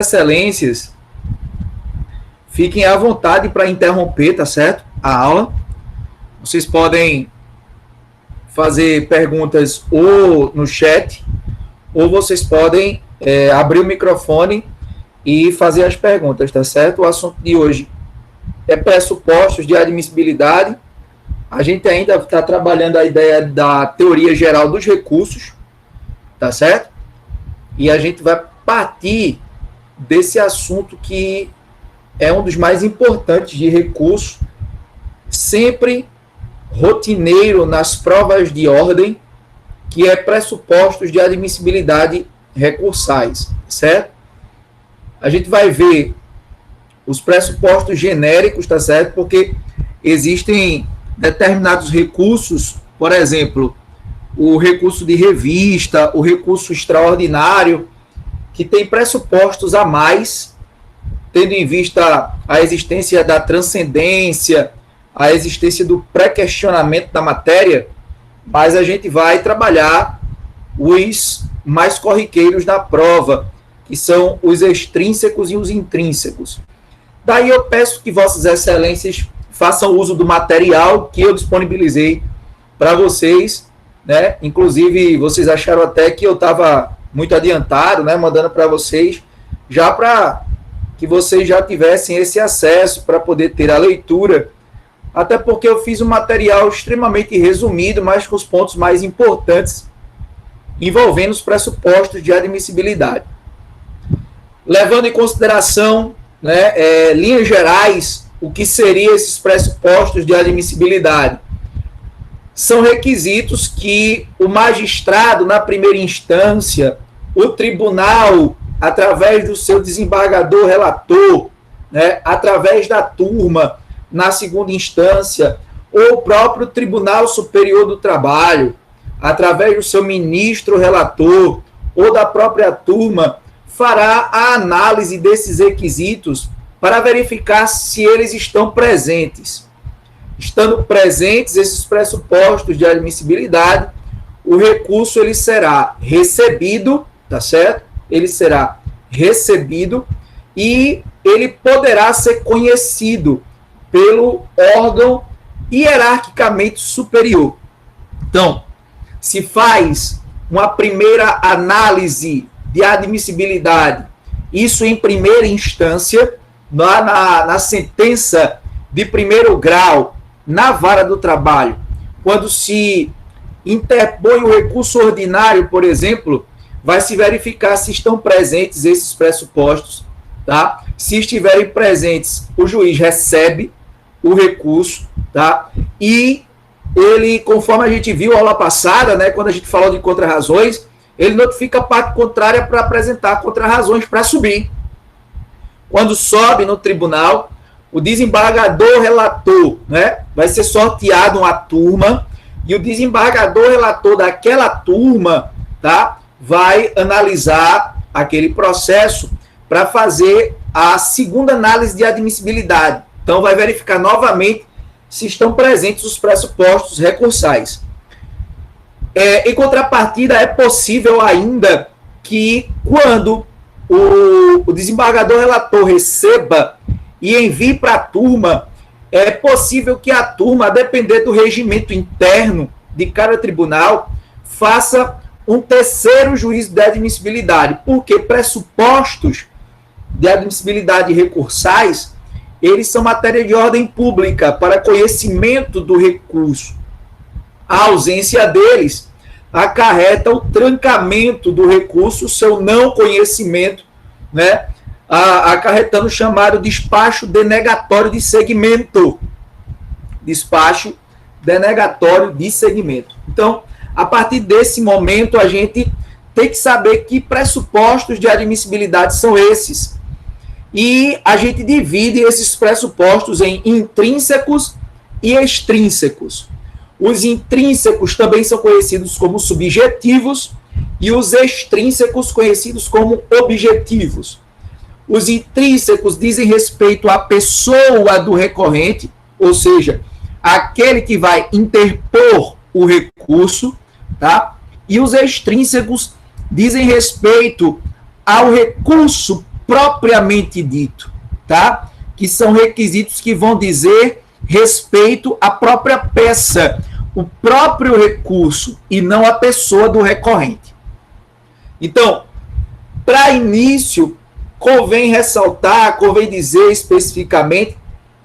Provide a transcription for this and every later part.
excelências, fiquem à vontade para interromper, tá certo? A aula. Vocês podem fazer perguntas ou no chat, ou vocês podem abrir o microfone e fazer as perguntas, tá certo? O assunto de hoje é pressupostos de admissibilidade. A gente ainda está trabalhando a ideia da teoria geral dos recursos, tá certo? E a gente vai partir desse assunto que é um dos mais importantes de recurso, sempre rotineiro nas provas de ordem, que é pressupostos de admissibilidade recursais, certo? A gente vai ver os pressupostos genéricos, tá certo? Porque existem determinados recursos, por exemplo, o recurso de revista, o recurso extraordinário, que tem pressupostos a mais, tendo em vista a existência da transcendência, a existência do pré-questionamento da matéria, mas a gente vai trabalhar os mais corriqueiros da prova, que são os extrínsecos e os intrínsecos. Daí eu peço que vossas excelências façam uso do material que eu disponibilizei para vocês, né? Inclusive, vocês acharam até que eu estava muito adiantado, né? Mandando para vocês, já para que vocês já tivessem esse acesso para poder ter a leitura, até porque eu fiz um material extremamente resumido, mas com os pontos mais importantes, envolvendo os pressupostos de admissibilidade. Levando em consideração, né, linhas gerais, o que seriam esses pressupostos de admissibilidade? São requisitos que o magistrado, na primeira instância, o tribunal, através do seu desembargador relator, né, através da turma, na segunda instância, ou o próprio Tribunal Superior do Trabalho, através do seu ministro relator, ou da própria turma, fará a análise desses requisitos para verificar se eles estão presentes. Estando presentes esses pressupostos de admissibilidade, o recurso ele será recebido, tá certo? Ele será recebido e ele poderá ser conhecido pelo órgão hierarquicamente superior. Então, se faz uma primeira análise de admissibilidade, isso em primeira instância, na sentença de primeiro grau, na vara do trabalho, quando se interpõe o recurso ordinário, por exemplo, vai se verificar se estão presentes esses pressupostos, tá? Se estiverem presentes, o juiz recebe o recurso, tá? E ele, conforme a gente viu a aula passada, né, quando a gente falou de contrarrazões, ele notifica a parte contrária para apresentar contrarrazões para subir. Quando sobe no tribunal, o desembargador relator, né, vai ser sorteado uma turma e o desembargador relator daquela turma, tá, vai analisar aquele processo para fazer a segunda análise de admissibilidade. Então, vai verificar novamente se estão presentes os pressupostos recursais. Em contrapartida, é possível ainda que, quando o desembargador relator receba e envie para a turma, é possível que a turma, a depender do regimento interno de cada tribunal, faça um terceiro juízo de admissibilidade, porque pressupostos de admissibilidade recursais, eles são matéria de ordem pública para conhecimento do recurso. A ausência deles acarreta o trancamento do recurso, seu não conhecimento, né, acarretando o chamado despacho denegatório de segmento. Despacho denegatório de segmento. Então, a partir desse momento, a gente tem que saber que pressupostos de admissibilidade são esses. E a gente divide esses pressupostos em intrínsecos e extrínsecos. Os intrínsecos também são conhecidos como subjetivos e os extrínsecos conhecidos como objetivos. Os intrínsecos dizem respeito à pessoa do recorrente, ou seja, aquele que vai interpor o recurso, tá? E os extrínsecos dizem respeito ao recurso propriamente dito, tá? Que são requisitos que vão dizer respeito à própria peça, o próprio recurso, e não a pessoa do recorrente. Então, para início, convém ressaltar, convém dizer especificamente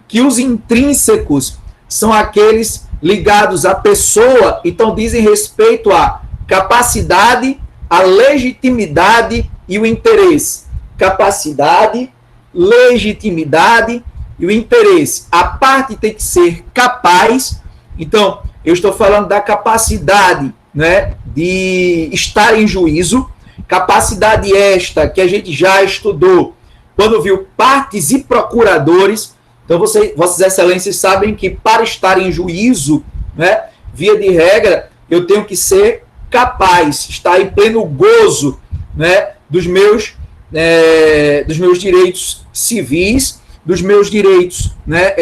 que os intrínsecos são aqueles ligados à pessoa, então dizem respeito à capacidade, à legitimidade e o interesse. Capacidade, legitimidade e o interesse. A parte tem que ser capaz, então eu estou falando da capacidade, né, de estar em juízo, capacidade esta que a gente já estudou quando viu partes e procuradores. Então, Vossas Excelências sabem que para estar em juízo, né, via de regra, eu tenho que ser capaz, estar em pleno gozo, né, dos meus direitos civis, dos meus direitos, né,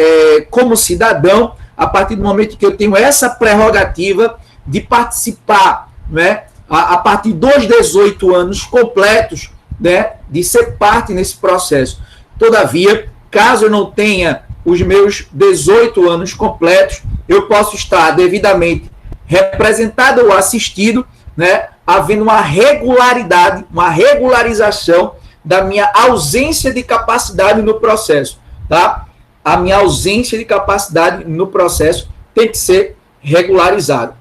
como cidadão, a partir do momento que eu tenho essa prerrogativa de participar, né, a partir dos 18 anos completos, né, de ser parte nesse processo. Todavia, caso eu não tenha os meus 18 anos completos, eu posso estar devidamente representado ou assistido, né, havendo uma regularidade, uma regularização da minha ausência de capacidade no processo, tá? A minha ausência de capacidade no processo tem que ser regularizada.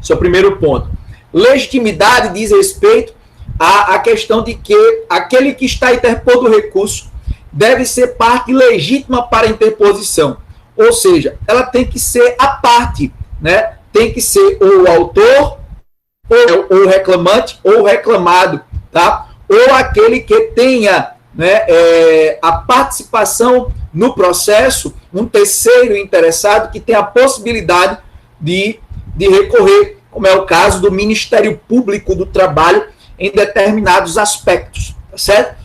Esse é o primeiro ponto. Legitimidade diz respeito à questão de que aquele que está interpondo o recurso deve ser parte legítima para a interposição. Ou seja, ela tem que ser a parte, né? Tem que ser ou o autor, ou o reclamante, ou o reclamado, tá? Ou aquele que tenha, né, a participação no processo, um terceiro interessado que tem a possibilidade de recorrer, como é o caso do Ministério Público do Trabalho, em determinados aspectos, tá certo?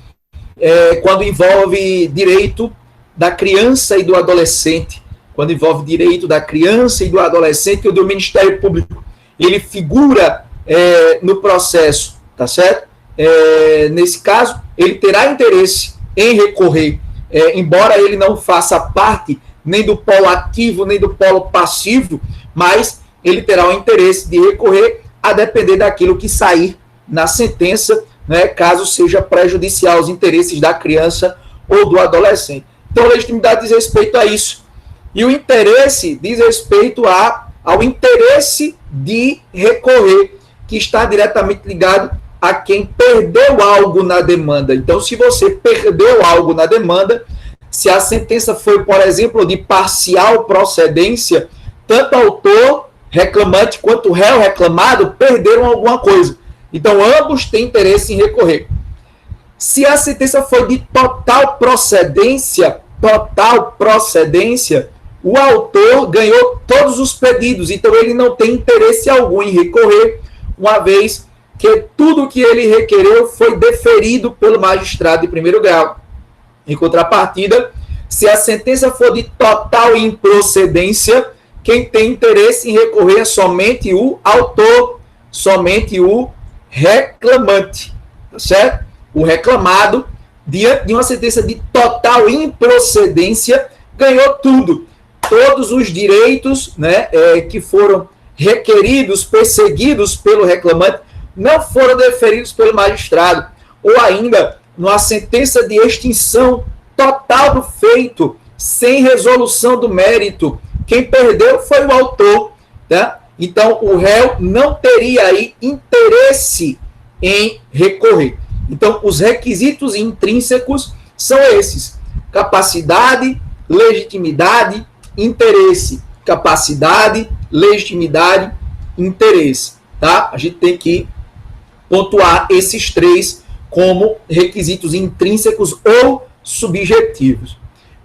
Quando envolve direito da criança e do adolescente, quando envolve direito da criança e do adolescente, o do Ministério Público, ele figura no processo, tá certo? Nesse caso, ele terá interesse em recorrer, embora ele não faça parte nem do polo ativo, nem do polo passivo, mas ele terá o interesse de recorrer a depender daquilo que sair na sentença, né, caso seja prejudicial aos interesses da criança ou do adolescente. Então, a legitimidade diz respeito a isso. E o interesse diz respeito ao interesse de recorrer, que está diretamente ligado a quem perdeu algo na demanda. Então, se você perdeu algo na demanda, se a sentença foi, por exemplo, de parcial procedência, tanto autor reclamante quanto réu reclamado perderam alguma coisa. Então, ambos têm interesse em recorrer. Se a sentença foi de total procedência, o autor ganhou todos os pedidos, então ele não tem interesse algum em recorrer, uma vez que tudo que ele requereu foi deferido pelo magistrado de primeiro grau. Em contrapartida, se a sentença for de total improcedência, quem tem interesse em recorrer é somente o autor, somente o reclamante, tá certo? O reclamado, diante de uma sentença de total improcedência, ganhou tudo. Todos os direitos, né, que foram requeridos, perseguidos pelo reclamante, não foram deferidos pelo magistrado. Ou ainda, numa sentença de extinção total do feito, sem resolução do mérito, quem perdeu foi o autor, tá? Então, o réu não teria aí interesse em recorrer. Então, os requisitos intrínsecos são esses: capacidade, legitimidade, interesse. Capacidade, legitimidade, interesse. Tá? A gente tem que pontuar esses três como requisitos intrínsecos ou subjetivos.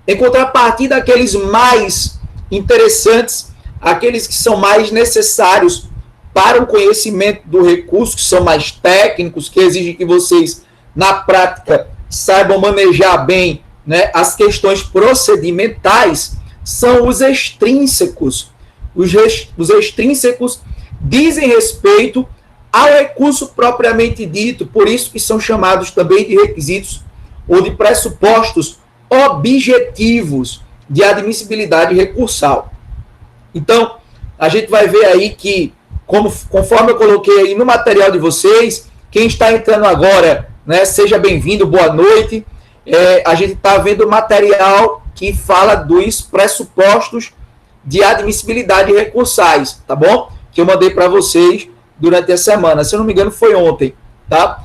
Em contrapartida, aqueles mais interessantes, aqueles que são mais necessários para o conhecimento do recurso, que são mais técnicos, que exigem que vocês, na prática, saibam manejar bem, né, as questões procedimentais, são os extrínsecos. Os extrínsecos dizem respeito ao recurso propriamente dito, por isso que são chamados também de requisitos ou de pressupostos objetivos de admissibilidade recursal. Então, a gente vai ver aí que, conforme eu coloquei aí no material de vocês, quem está entrando agora, né, seja bem-vindo, boa noite. A gente está vendo material que fala dos pressupostos de admissibilidade recursais, tá bom? Que eu mandei para vocês durante a semana. Se eu não me engano, foi ontem, tá?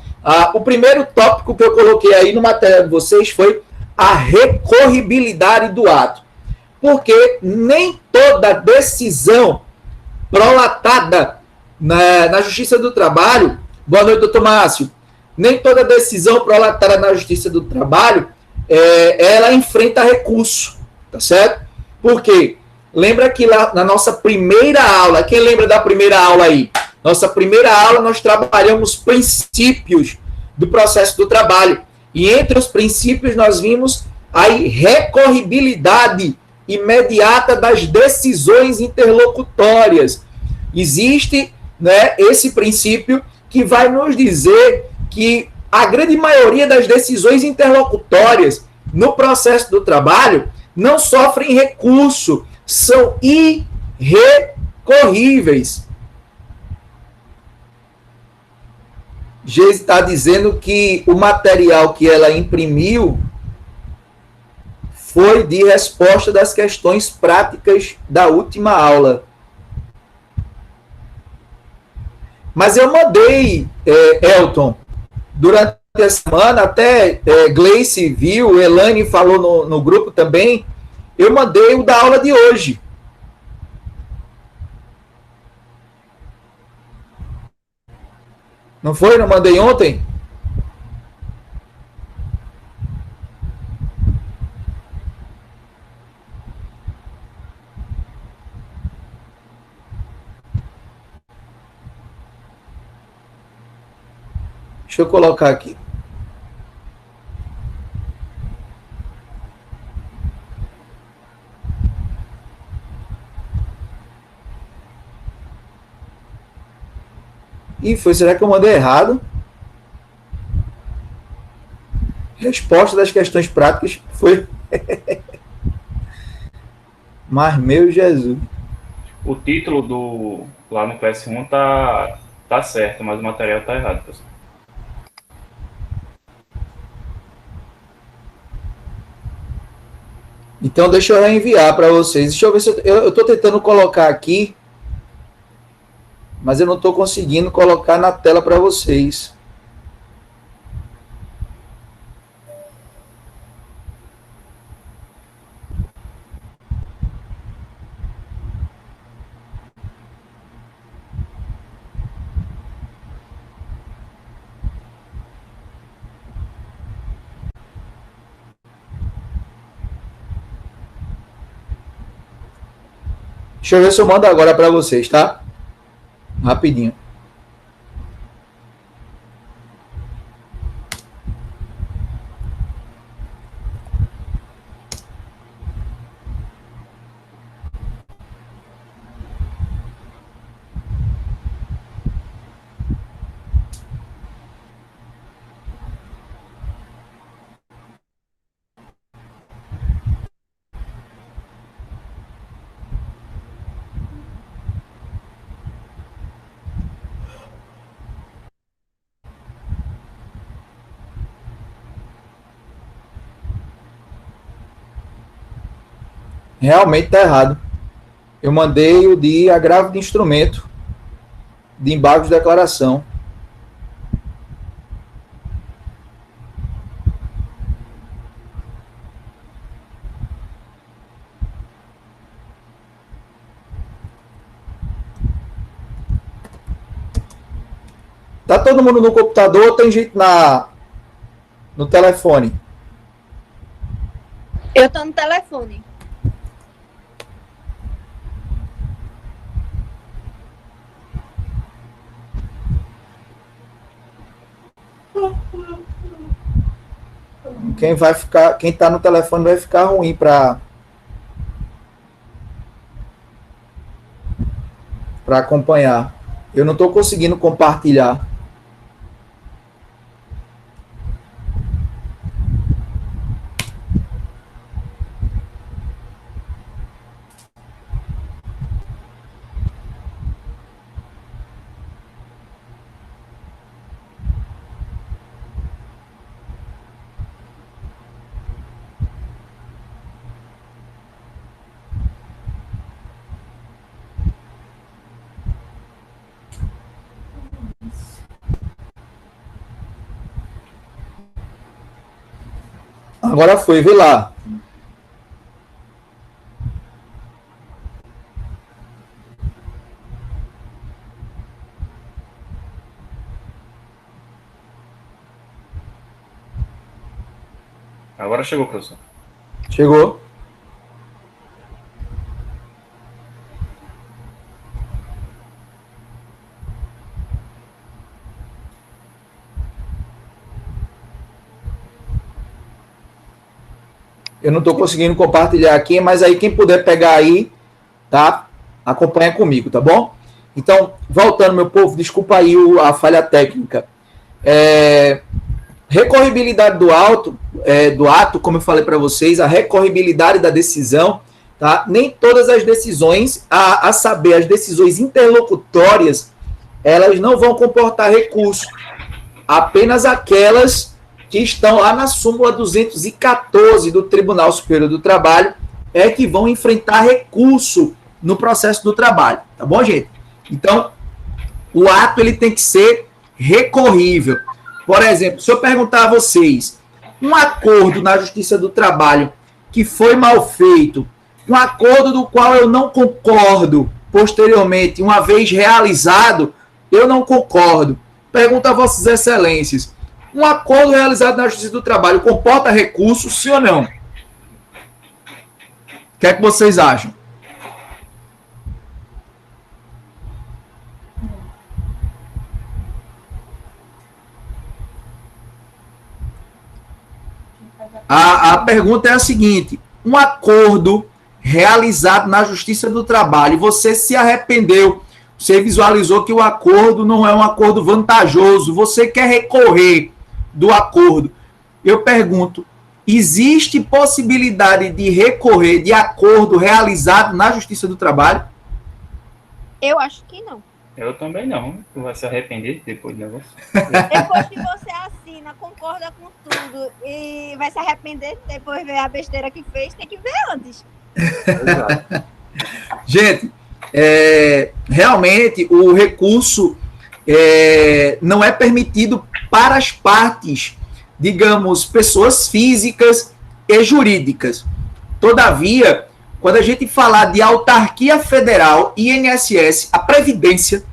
O primeiro tópico que eu coloquei aí no material de vocês foi a recorribilidade do ato. Porque nem toda decisão prolatada na Justiça do Trabalho... Boa noite, doutor Márcio. Nem toda decisão prolatada na Justiça do Trabalho, ela enfrenta recurso, tá certo? Por quê? Lembra que lá na nossa primeira aula, quem lembra da primeira aula aí? Nossa primeira aula nós trabalhamos princípios do processo do trabalho. E entre os princípios nós vimos a recorribilidade imediata das decisões interlocutórias. Existe, né, esse princípio que vai nos dizer que a grande maioria das decisões interlocutórias no processo do trabalho não sofrem recurso, são irrecorríveis. Geise está dizendo que o material que ela imprimiu foi de resposta das questões práticas da última aula. Mas eu mandei, Elton, durante a semana, até Gleice viu, Elane falou no grupo também, eu mandei o da aula de hoje. Não foi? Não mandei ontem? Deixa eu colocar aqui. Ih, será que eu mandei errado? Resposta das questões práticas foi... Mas, meu Jesus. O título lá no PS1 tá certo, mas o material tá errado, pessoal. Então, deixa eu reenviar para vocês. Deixa eu ver se eu estou tentando colocar aqui, mas eu não estou conseguindo colocar na tela para vocês. Deixa eu ver se eu mando agora para vocês, tá? Rapidinho. Realmente está errado. Eu mandei o de agravo de instrumento de embargo de declaração. Tá todo mundo no computador ou tem gente no telefone? Eu tô no telefone. Quem tá no telefone vai ficar ruim para acompanhar. Eu não estou conseguindo compartilhar. Agora foi, vê lá. Agora chegou, professor. Chegou. Eu não estou conseguindo compartilhar aqui, mas aí quem puder pegar aí, tá? Acompanha comigo, tá bom? Então, voltando, meu povo, desculpa aí a falha técnica. Recorribilidade do ato, como eu falei para vocês, a recorribilidade da decisão, tá? Nem todas as decisões, a saber, as decisões interlocutórias, elas não vão comportar recurso. Apenas aquelas que estão lá na súmula 214 do Tribunal Superior do Trabalho é que vão enfrentar recurso no processo do trabalho, tá bom, gente? Então, o ato ele tem que ser recorrível. Por exemplo, se eu perguntar a vocês, um acordo na Justiça do Trabalho que foi mal feito, um acordo do qual eu não concordo posteriormente, uma vez realizado, eu não concordo. Pergunto a Vossas Excelências, um acordo realizado na Justiça do Trabalho comporta recurso, sim ou não? O que é que vocês acham? A pergunta é a seguinte: um acordo realizado na Justiça do Trabalho, você se arrependeu, você visualizou que o acordo não é um acordo vantajoso, você quer recorrer do acordo. Eu pergunto, existe possibilidade de recorrer de acordo realizado na Justiça do Trabalho? Eu acho que não. Eu também não. Tu vai se arrepender depois do negócio. Depois que você assina, concorda com tudo e vai se arrepender depois ver a besteira que fez, tem que ver antes. Exato. Gente, realmente o recurso não é permitido para as partes, digamos, pessoas físicas e jurídicas. Todavia, quando a gente falar de autarquia federal, INSS, a Previdência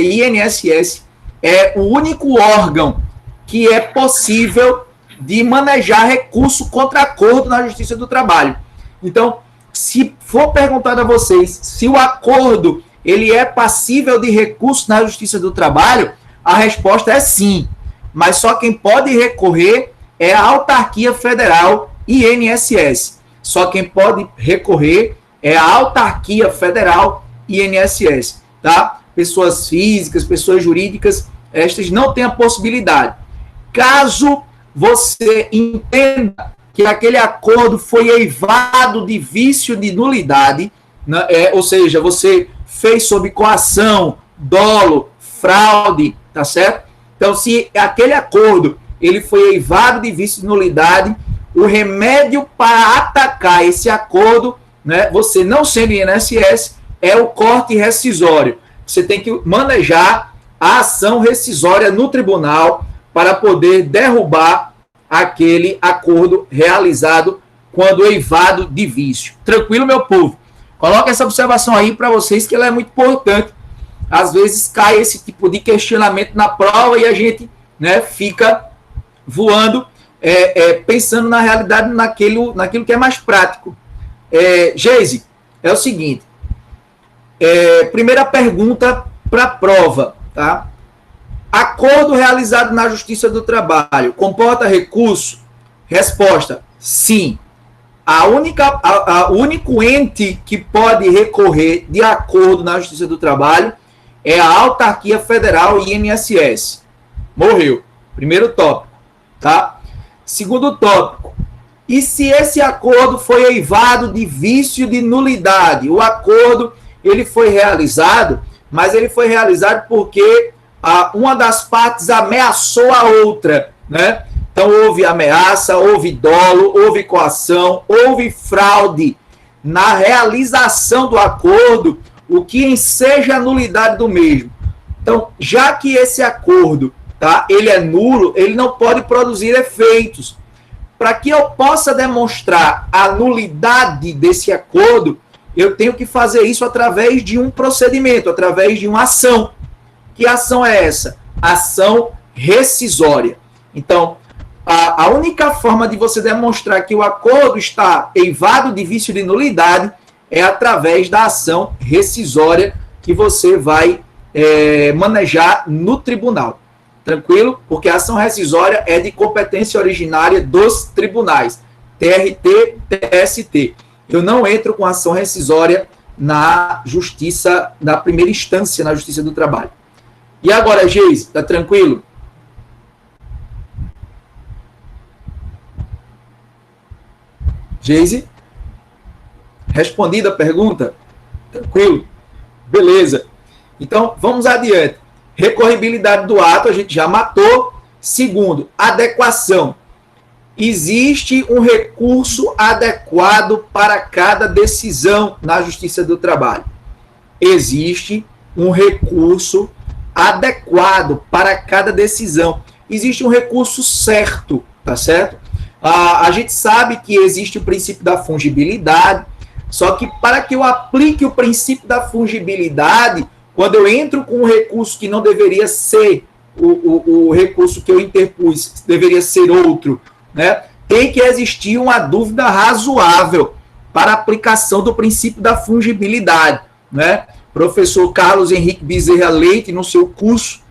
e INSS é o único órgão que é possível de manejar recurso contra acordo na Justiça do Trabalho. Então, se for perguntado a vocês se o acordo ele é passível de recurso na Justiça do Trabalho, a resposta é sim. Mas só quem pode recorrer é a autarquia federal e INSS. Só quem pode recorrer é a autarquia federal e INSS, tá? Pessoas físicas, pessoas jurídicas, estas não têm a possibilidade. Caso você entenda que aquele acordo foi eivado de vício de nulidade, né, ou seja, você fez sob coação, dolo, fraude, tá certo? Então, se aquele acordo ele foi eivado de vício de nulidade, o remédio para atacar esse acordo, né, você não sendo INSS, é o corte rescisório. Você tem que manejar a ação rescisória no tribunal para poder derrubar aquele acordo realizado quando eivado de vício. Tranquilo, meu povo? Coloca essa observação aí para vocês, que ela é muito importante. Às vezes cai esse tipo de questionamento na prova e a gente, né, fica voando, pensando na realidade, naquilo que é mais prático. Geise, é o seguinte. Primeira pergunta para a prova, tá? Acordo realizado na Justiça do Trabalho comporta recurso? Resposta: sim. O único ente que pode recorrer de acordo na Justiça do Trabalho é a autarquia federal e INSS. Morreu. Primeiro tópico, tá? Segundo tópico. E se esse acordo foi eivado de vício de nulidade? O acordo ele foi realizado, mas ele foi realizado porque uma das partes ameaçou a outra, né? Então houve ameaça, houve dolo, houve coação, houve fraude na realização do acordo, o que enseja a nulidade do mesmo. Então, já que esse acordo, tá, ele é nulo, ele não pode produzir efeitos. para que eu possa demonstrar a nulidade desse acordo, eu tenho que fazer isso através de um procedimento, através de uma ação. Que ação é essa? Ação rescisória. Então, a única forma de você demonstrar que o acordo está eivado de vício de nulidade é através da ação rescisória que você vai manejar no tribunal. Tranquilo? Porque a ação rescisória é de competência originária dos tribunais, TRT, TST. Eu não entro com ação rescisória na justiça, na primeira instância, na Justiça do Trabalho. E agora, Geise, tá tranquilo? Geise? Respondida a pergunta? Tranquilo? Beleza. Então, vamos adiante. Recorribilidade do ato, a gente já matou. Segundo, adequação. Existe um recurso adequado para cada decisão na Justiça do Trabalho. Existe um recurso adequado para cada decisão. Existe um recurso certo, tá certo? A gente sabe que existe o princípio da fungibilidade, só que para que eu aplique o princípio da fungibilidade, quando eu entro com um recurso que não deveria ser o recurso que eu interpus, deveria ser outro, né? Tem que existir uma dúvida razoável para a aplicação do princípio da fungibilidade, né? Professor Carlos Henrique Bezerra Leite, no seu curso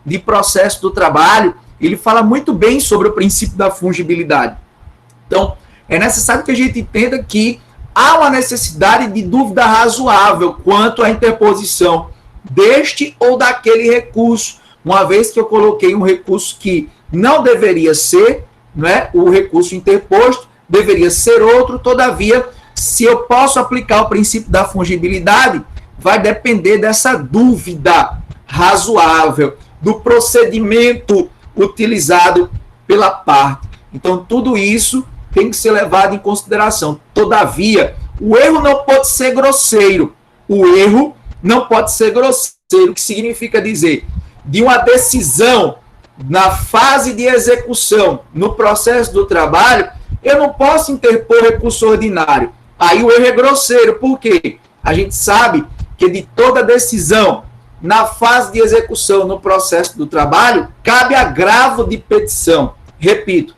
de processo do trabalho, ele fala muito bem sobre o princípio da fungibilidade. Então, é necessário que a gente entenda que há uma necessidade de dúvida razoável quanto à interposição deste ou daquele recurso, uma vez que eu coloquei um recurso que não deveria ser, né, o recurso interposto, deveria ser outro. Todavia, se eu posso aplicar o princípio da fungibilidade, vai depender dessa dúvida razoável, do procedimento utilizado pela parte. Então, tudo isso tem que ser levado em consideração. Todavia, o erro não pode ser grosseiro. O erro não pode ser grosseiro, o que significa dizer, de uma decisão na fase de execução, no processo do trabalho, eu não posso interpor recurso ordinário. Aí o erro é grosseiro. Por quê? A gente sabe que de toda decisão na fase de execução, no processo do trabalho, cabe agravo de petição. Repito,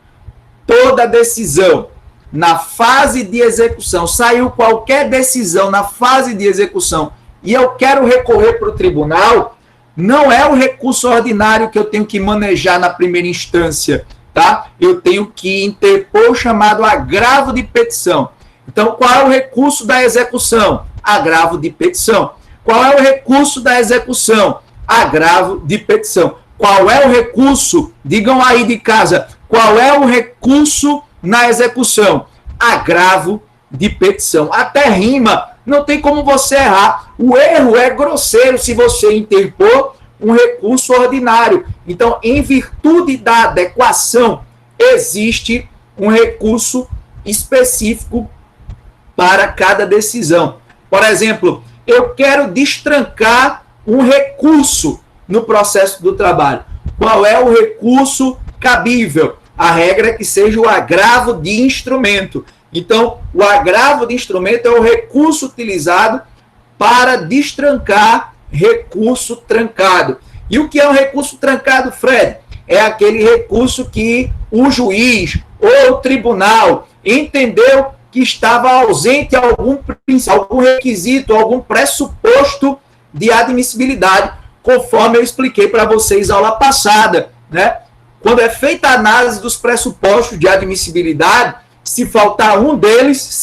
toda decisão na fase de execução, saiu qualquer decisão na fase de execução e eu quero recorrer para o tribunal, não é o recurso ordinário que eu tenho que manejar na primeira instância, tá? Eu tenho que interpor o chamado agravo de petição. Então, qual é o recurso da execução? Agravo de petição. Qual é o recurso da execução? Agravo de petição. Qual é o recurso? Digam aí de casa. Qual é o recurso na execução? Agravo de petição. Até rima, não tem como você errar. O erro é grosseiro se você interpor um recurso ordinário. Então, em virtude da adequação, existe um recurso específico para cada decisão. Por exemplo, eu quero destrancar um recurso no processo do trabalho. Qual é o recurso cabível? A regra é que seja o agravo de instrumento. Então, o agravo de instrumento é o recurso utilizado para destrancar recurso trancado. E o que é um recurso trancado, Fred? É aquele recurso que o juiz ou o tribunal entendeu que estava ausente algum requisito, algum pressuposto de admissibilidade, conforme eu expliquei para vocês na aula passada, né? Quando é feita a análise dos pressupostos de admissibilidade, se faltar um deles,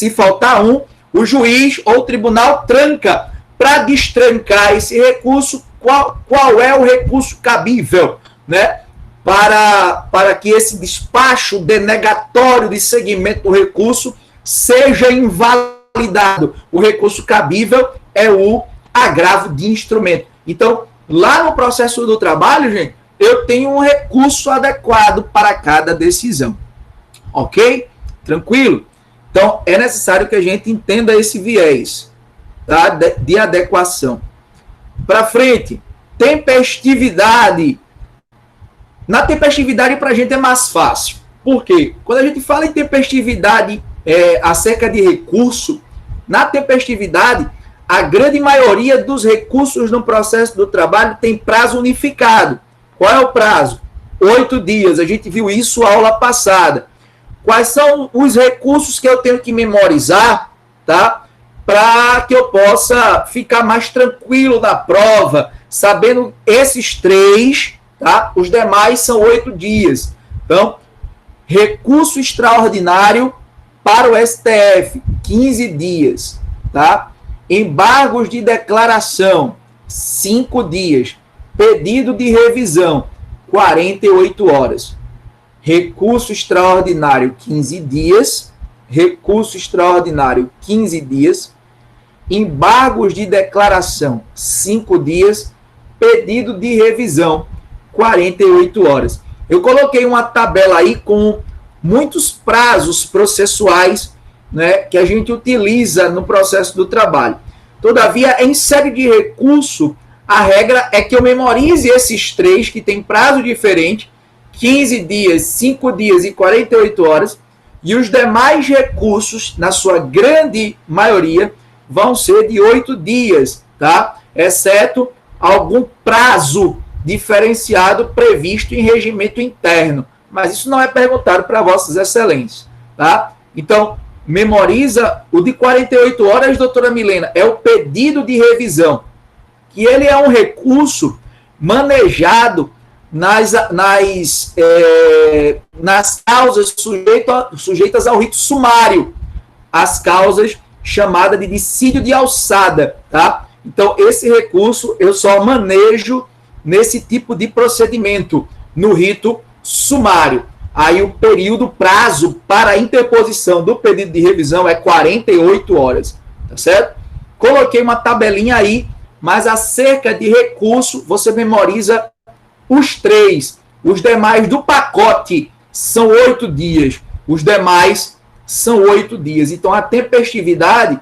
o juiz ou o tribunal tranca. Para destrancar esse recurso, qual é o recurso cabível, né? Para que esse despacho denegatório de seguimento do recurso seja invalidado. O recurso cabível é o agravo de instrumento. Então, lá no processo do trabalho, gente, eu tenho um recurso adequado para cada decisão. Ok? Tranquilo? Então, é necessário que a gente entenda esse viés, tá? De adequação. Para frente, tempestividade. Na tempestividade, para a gente é mais fácil. Por quê? Quando a gente fala em tempestividade acerca de recurso, na tempestividade, a grande maioria dos recursos no processo do trabalho tem prazo unificado. Qual é o prazo? 8 dias. A gente viu isso na aula passada. Quais são os recursos que eu tenho que memorizar, tá? Para que eu possa ficar mais tranquilo na prova, sabendo esses 3, tá? Os demais são 8 dias. Então, recurso extraordinário para o STF, 15 dias, tá? Embargos de declaração, 5 dias. Pedido de revisão, 48 horas. Recurso extraordinário, 15 dias. Recurso extraordinário, 15 dias. Embargos de declaração, 5 dias. Pedido de revisão, 48 horas. Eu coloquei uma tabela aí com muitos prazos processuais, né, que a gente utiliza no processo do trabalho. Todavia, em série de recurso, a regra é que eu memorize esses 3 que têm prazo diferente, 15 dias, 5 dias e 48 horas, e os demais recursos, na sua grande maioria, vão ser de 8 dias, tá? Exceto algum prazo diferenciado previsto em regimento interno. Mas isso não é perguntado para vossas excelências, tá? Então, memoriza o de 48 horas, doutora Milena, é o pedido de revisão, que ele é um recurso manejado nas causas sujeitas ao rito sumário, as causas chamadas de dissídio de alçada, tá? Então, esse recurso eu só manejo nesse tipo de procedimento, no rito sumário. Aí o prazo para a interposição do pedido de revisão é 48 horas, tá certo? Coloquei uma tabelinha aí, mas acerca de recurso, você memoriza os 3. Os demais do pacote são 8 dias. Os demais são 8 dias. Então, a tempestividade...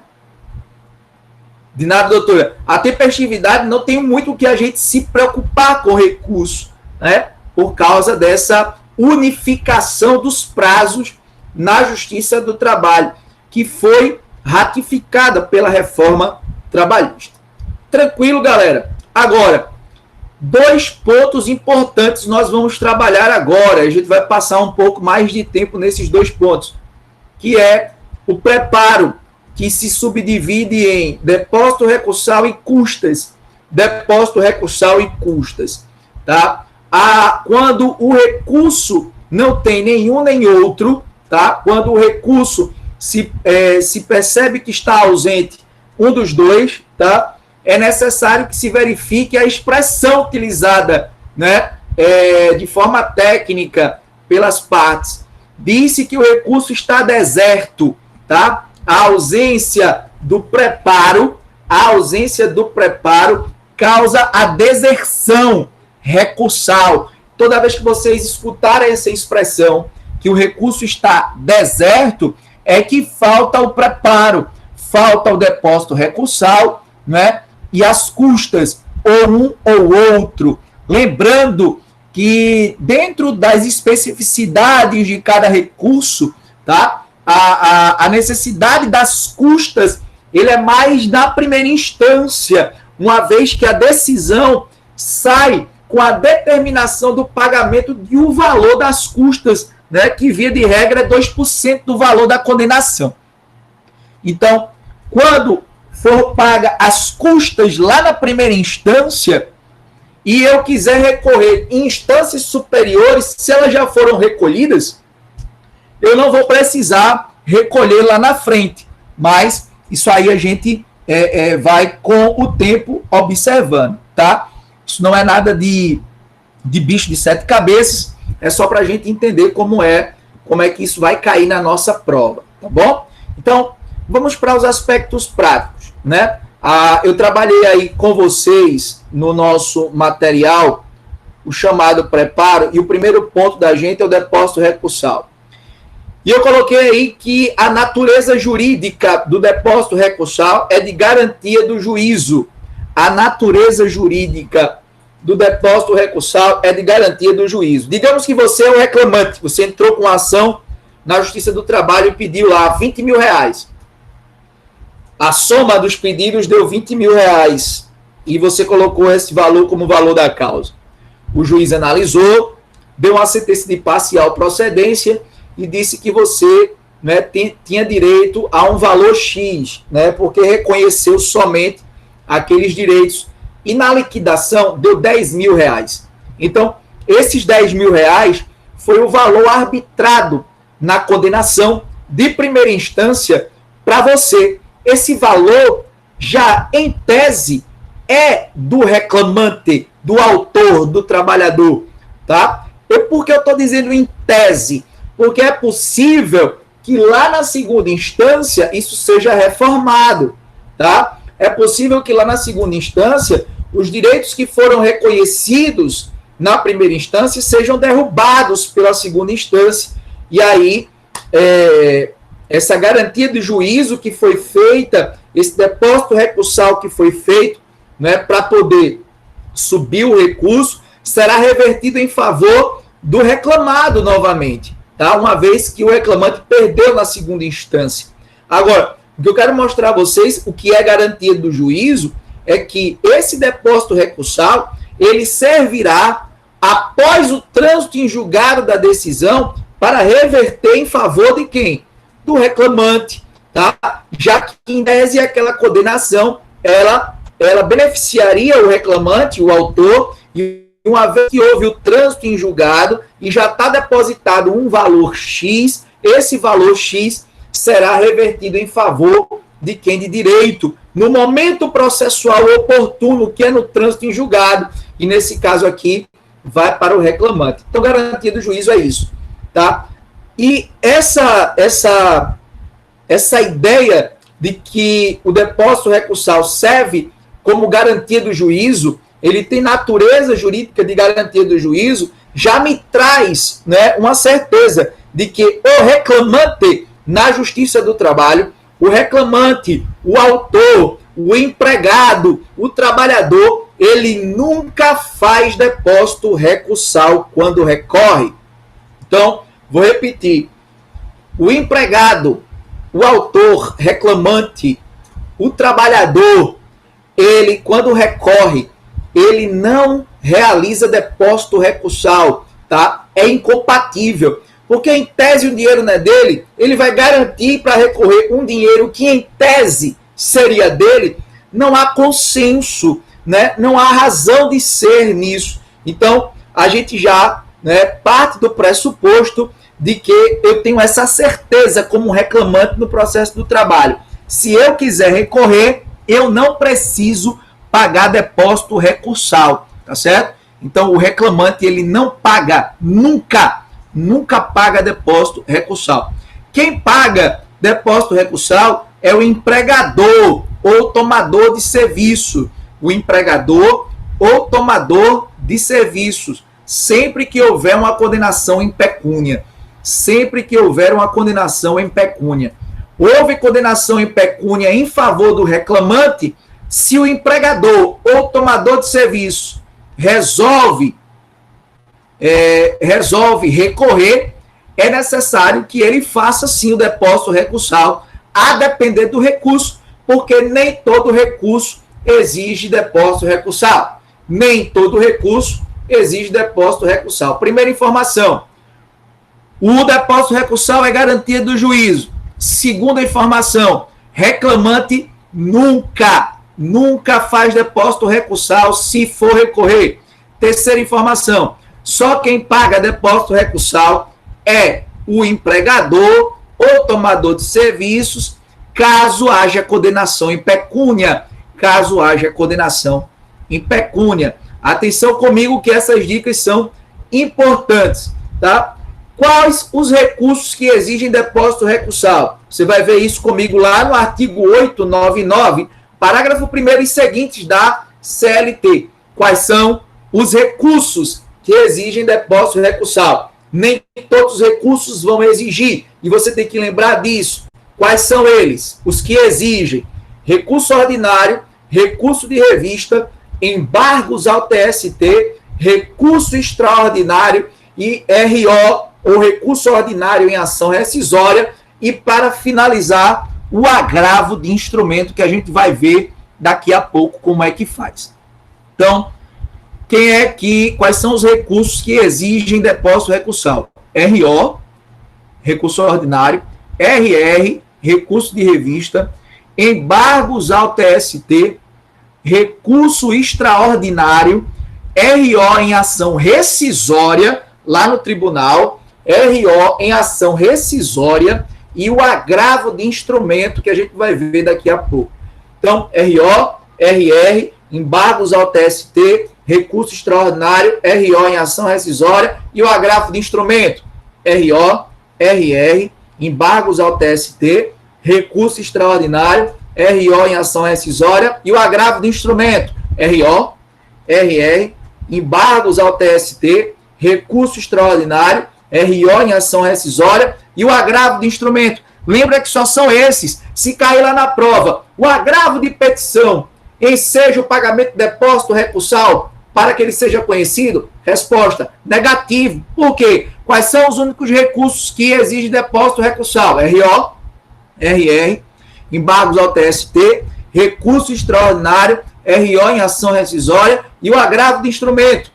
De nada, doutora. A tempestividade não tem muito o que a gente se preocupar com recurso, né? Por causa dessa unificação dos prazos na Justiça do Trabalho, que foi ratificada pela reforma trabalhista. Tranquilo, galera? Agora, 2 pontos importantes nós vamos trabalhar agora. A gente vai passar um pouco mais de tempo nesses 2 pontos, que é o preparo, que se subdivide em depósito recursal e custas. Depósito recursal e custas, tá? Quando o recurso não tem nenhum nem outro, tá? Quando o recurso se percebe que está ausente um dos 2, tá? É necessário que se verifique a expressão utilizada, né? De forma técnica pelas partes. Disse que o recurso está deserto, tá? A ausência do preparo causa a deserção recursal. Toda vez que vocês escutarem essa expressão, que o recurso está deserto, é que falta o preparo, falta o depósito recursal, né? E as custas, ou um ou outro. Lembrando que dentro das especificidades de cada recurso, tá? A necessidade das custas, ele é mais na primeira instância, uma vez que a decisão sai com a determinação do pagamento de um valor das custas, né, que via de regra é 2% do valor da condenação. Então, quando for paga as custas lá na primeira instância, e eu quiser recorrer em instâncias superiores, se elas já foram recolhidas, eu não vou precisar recolher lá na frente, mas isso aí a gente vai com o tempo observando, tá? Isso não é nada de bicho de 7 cabeças, é só para a gente entender como é que isso vai cair na nossa prova, tá bom? Então, vamos para os aspectos práticos, né? Eu trabalhei aí com vocês no nosso material o chamado preparo, e o primeiro ponto da gente é o depósito recursal. E eu coloquei aí que a natureza jurídica do depósito recursal é de garantia do juízo. A natureza jurídica do depósito recursal é de garantia do juízo. Digamos que você é o reclamante, você entrou com a ação na Justiça do Trabalho e pediu lá 20 mil reais. A soma dos pedidos deu 20 mil reais e você colocou esse valor como valor da causa. O juiz analisou, deu uma sentença de parcial procedência e disse que você, né, tinha direito a um valor X, né, porque reconheceu somente aqueles direitos. E na liquidação deu 10 mil reais. Então, esses 10 mil reais foi o valor arbitrado na condenação de primeira instância para você. Esse valor já, em tese, é do reclamante, do autor, do trabalhador. Tá? E por que eu estou dizendo em tese? Porque é possível que lá na segunda instância isso seja reformado. Tá? É possível que lá na segunda instância os direitos que foram reconhecidos na primeira instância sejam derrubados pela segunda instância. E aí, essa garantia de juízo que foi feita, esse depósito recursal que foi feito, né, para poder subir o recurso, será revertido em favor do reclamado novamente, tá? Uma vez que o reclamante perdeu na segunda instância. Agora, o que eu quero mostrar a vocês, o que é garantia do juízo, é que esse depósito recursal, ele servirá após o trânsito em julgado da decisão para reverter em favor de quem? Do reclamante, tá? Já que em tese aquela condenação, ela beneficiaria o reclamante, o autor, e uma vez que houve o trânsito em julgado e já está depositado um valor X, esse valor X será revertido em favor de quem de direito, no momento processual oportuno, que é no trânsito em julgado, e nesse caso aqui, vai para o reclamante. Então, garantia do juízo é isso, tá? E essa ideia de que o depósito recursal serve como garantia do juízo, ele tem natureza jurídica de garantia do juízo, já me traz, né, uma certeza de que o reclamante na Justiça do Trabalho, o reclamante, o autor, o empregado, o trabalhador, ele nunca faz depósito recursal quando recorre. Então, vou repetir. O empregado, o autor, reclamante, o trabalhador, ele, quando recorre, ele não realiza depósito recursal, tá? É incompatível. Porque, em tese, o dinheiro não é dele, ele vai garantir para recorrer um dinheiro que, em tese, seria dele. Não há consenso, né? Não há razão de ser nisso. Então, a gente já, né, parte do pressuposto de que eu tenho essa certeza como reclamante no processo do trabalho. Se eu quiser recorrer, eu não preciso pagar depósito recursal, tá certo? Então, o reclamante, ele não paga, nunca paga depósito recursal. Quem paga depósito recursal é o empregador ou tomador de serviço. O empregador ou tomador de serviços, sempre que houver uma condenação em pecúnia. Sempre que houver uma condenação em pecúnia. Houve condenação em pecúnia em favor do reclamante, se o empregador ou tomador de serviço resolve recorrer, é necessário que ele faça sim o depósito recursal, a depender do recurso, porque nem todo recurso exige depósito recursal. Nem todo recurso exige depósito recursal. Primeira informação, o depósito recursal é garantia do juízo. Segunda informação, reclamante nunca faz depósito recursal se for recorrer. Terceira informação, só quem paga depósito recursal é o empregador ou tomador de serviços, caso haja condenação em pecúnia. Caso haja condenação em pecúnia. Atenção comigo que essas dicas são importantes, tá? Quais os recursos que exigem depósito recursal? Você vai ver isso comigo lá no artigo 899, parágrafo 1º e seguintes da CLT. Quais são os recursos que exigem depósito recursal? Nem todos os recursos vão exigir, e você tem que lembrar disso. Quais são eles? Os que exigem recurso ordinário, recurso de revista, embargos ao TST, recurso extraordinário e RO, ou recurso ordinário em ação rescisória, e para finalizar, o agravo de instrumento, que a gente vai ver daqui a pouco como é que faz. Então, quais são os recursos que exigem depósito recursal? RO, recurso ordinário, RR, recurso de revista, embargos ao TST, recurso extraordinário, RO em ação rescisória, lá no tribunal, RO em ação rescisória e o agravo de instrumento, que a gente vai ver daqui a pouco. Então, RO, RR, embargos ao TST, recurso extraordinário, RO em ação rescisória e o agravo de instrumento. RO, RR, embargos ao TST, recurso extraordinário, RO em ação rescisória e o agravo de instrumento. RO, RR, embargos ao TST, recurso extraordinário, RO em ação rescisória e o agravo de instrumento. Lembra que só são esses. Se cair lá na prova, o agravo de petição enseja o pagamento de depósito recursal para que ele seja conhecido? Resposta, negativo. Por quê? Quais são os únicos recursos que exigem depósito recursal? RO, RR, embargos ao TST, recurso extraordinário, RO em ação rescisória e o agravo de instrumento.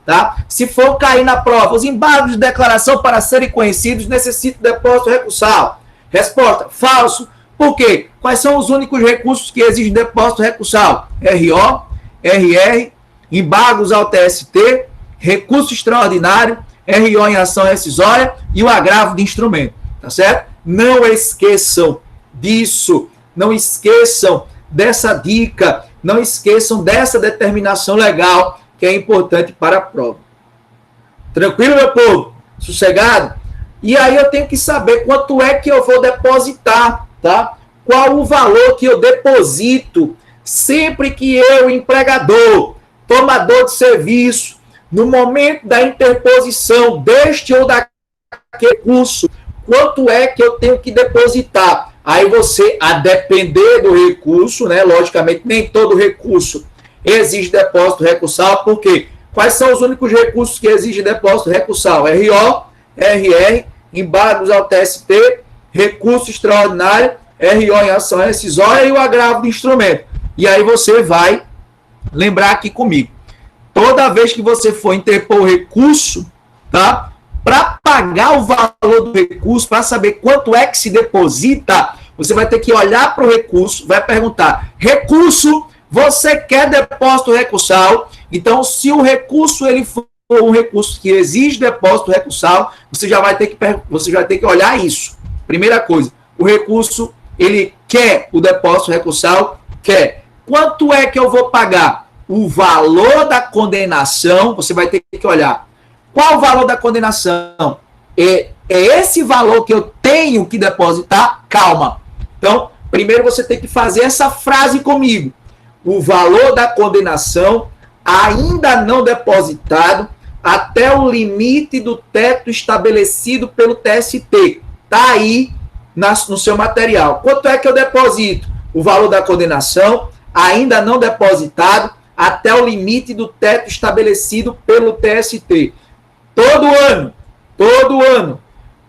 Tá? Se for cair na prova, os embargos de declaração para serem conhecidos necessitam de depósito recursal. Resposta, falso. Por quê? Quais são os únicos recursos que exigem depósito recursal? RO, RR, embargos ao TST, recurso extraordinário, RO em ação rescisória e o agravo de instrumento. Tá certo? Não esqueçam disso. Não esqueçam dessa dica. Não esqueçam dessa determinação legal que é importante para a prova. Tranquilo, meu povo? Sossegado? E aí eu tenho que saber quanto é que eu vou depositar, tá? Qual o valor que eu deposito sempre que eu, empregador, tomador de serviço, no momento da interposição deste ou daquele recurso, quanto é que eu tenho que depositar? Aí você, a depender do recurso, né? Logicamente, nem todo recurso exige depósito recursal, por quê? Quais são os únicos recursos que exigem depósito recursal? RO, RR, embargos ao TST, recurso extraordinário, RO em ação rescisória e o agravo de instrumento. E aí você vai lembrar aqui comigo. Toda vez que você for interpor o recurso, tá? Para pagar o valor do recurso, para saber quanto é que se deposita, você vai ter que olhar para o recurso, vai perguntar, recurso, você quer depósito recursal? Então, se o recurso ele for um recurso que exige depósito recursal, você já vai ter que olhar isso. Primeira coisa, o recurso, ele quer o depósito recursal? Quer. Quanto é que eu vou pagar? O valor da condenação, você vai ter que olhar. Qual o valor da condenação? É esse valor que eu tenho que depositar? Calma. Então, primeiro você tem que fazer essa frase comigo. O valor da condenação ainda não depositado até o limite do teto estabelecido pelo TST. Está aí no seu material. Quanto é que eu deposito? O valor da condenação ainda não depositado até o limite do teto estabelecido pelo TST. Todo ano,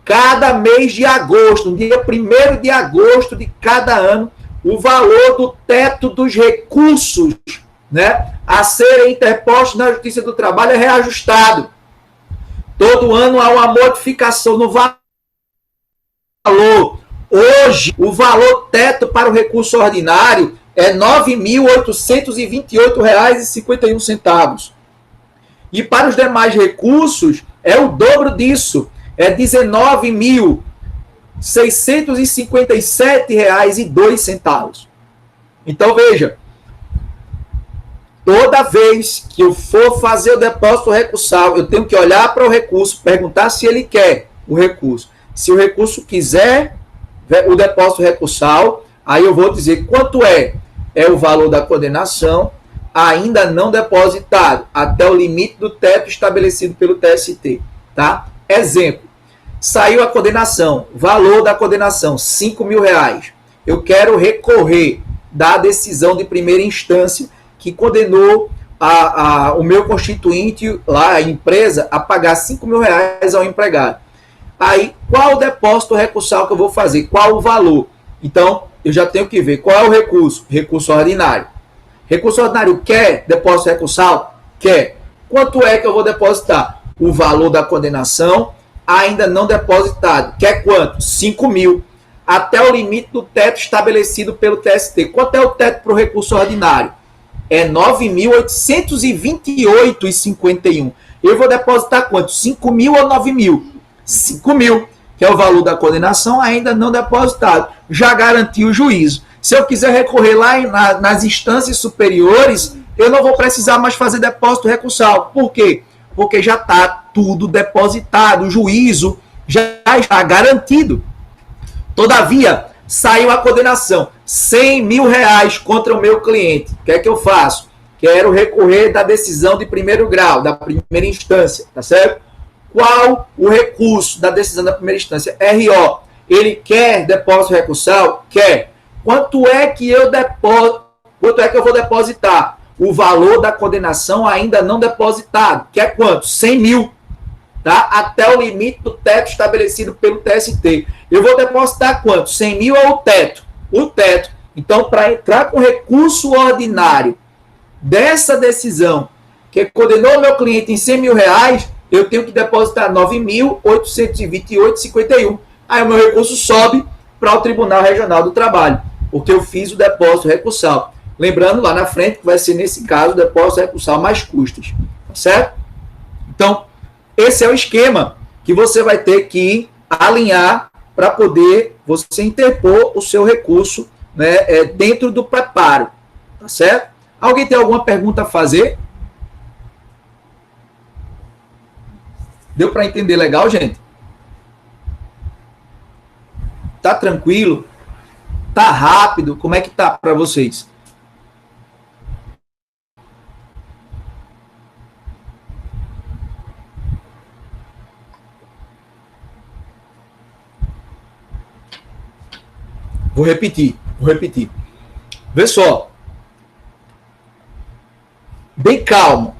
cada mês de agosto, no dia 1º de agosto de cada ano, o valor do teto dos recursos, né, a serem interpostos na Justiça do Trabalho é reajustado. Todo ano há uma modificação no valor. Hoje, o valor teto para o recurso ordinário é R$ 9.828,51. E para os demais recursos, é o dobro disso. É R$ 19.657,02. Então, veja. Toda vez que eu for fazer o depósito recursal, eu tenho que olhar para o recurso, perguntar se ele quer o recurso. Se o recurso quiser o depósito recursal, aí eu vou dizer quanto é. É o valor da condenação ainda não depositado até o limite do teto estabelecido pelo TST. Tá? Exemplo. Saiu a condenação. Valor da condenação, R$ 5.000. Eu quero recorrer. da decisão de primeira instância que condenou o meu constituinte, lá, a empresa, a pagar R$5.000 ao empregado. Aí, qual o depósito recursal que eu vou fazer? Qual o valor? Então, eu já tenho que ver qual é o recurso. Recurso ordinário. Recurso ordinário quer depósito recursal? Quer. Quanto é que eu vou depositar? O valor da condenação ainda não depositado. Quer quanto? 5.000. Até o limite do teto estabelecido pelo TST. Quanto é o teto para o recurso ordinário? É 9.828,51. Eu vou depositar quanto? 5.000 ou 9.000? 5.000, que é o valor da condenação ainda não depositado. Já garantiu o juízo. Se eu quiser recorrer lá nas instâncias superiores, eu não vou precisar mais fazer depósito recursal. Por quê? Porque já está tudo depositado. O juízo já está garantido. Todavia, saiu a condenação. R$100.000 contra o meu cliente. O que é que eu faço? Quero recorrer da decisão de primeiro grau, da primeira instância, tá certo? Qual o recurso da decisão da primeira instância? RO. Ele quer depósito recursal? Quer. Quanto é que eu vou depositar? O valor da condenação ainda não depositado. Que é quanto? 100.000. Tá? Até o limite do teto estabelecido pelo TST. Eu vou depositar quanto? 100.000 é o teto. O teto. Então, para entrar com recurso ordinário dessa decisão que condenou meu cliente em R$100.000, eu tenho que depositar 9.828,51. Aí o meu recurso sobe para o Tribunal Regional do Trabalho, porque eu fiz o depósito recursal. Lembrando lá na frente que vai ser, nesse caso, o depósito recursal mais custas. Tá certo? Então, esse é o esquema que você vai ter que alinhar para poder você interpor o seu recurso, né, dentro do preparo. Tá certo? Alguém tem alguma pergunta a fazer? Deu para entender legal, gente? Tá tranquilo? Tá rápido? Como é que tá para vocês? Vou repetir. Vê só. Bem calmo.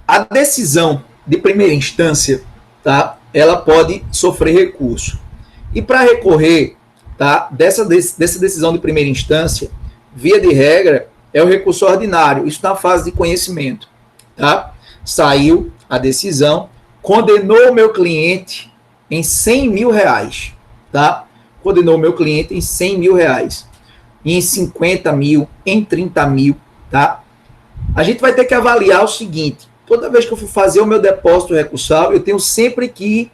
A decisão de primeira instância, tá? Ela pode sofrer recurso. E para recorrer, tá, dessa decisão de primeira instância, via de regra, é o recurso ordinário. Isso na fase de conhecimento, tá? Saiu a decisão, condenou o meu cliente em R$100.000, tá? Condenou o meu cliente em R$100.000, em 50.000, em 30.000, tá? A gente vai ter que avaliar o seguinte: toda vez que eu for fazer o meu depósito recursal, eu tenho sempre que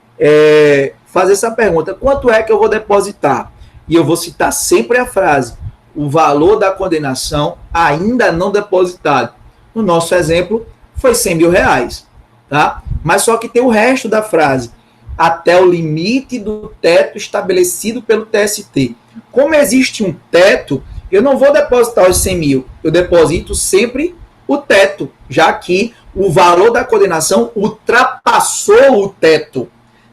fazer essa pergunta: quanto é que eu vou depositar? E eu vou citar sempre a frase: o valor da condenação ainda não depositado. No nosso exemplo, foi R$100.000, tá? Mas só que tem o resto da frase: até o limite do teto estabelecido pelo TST. Como existe um teto, eu não vou depositar os 100.000, eu deposito sempre o teto, já que o valor da condenação ultrapassou o teto.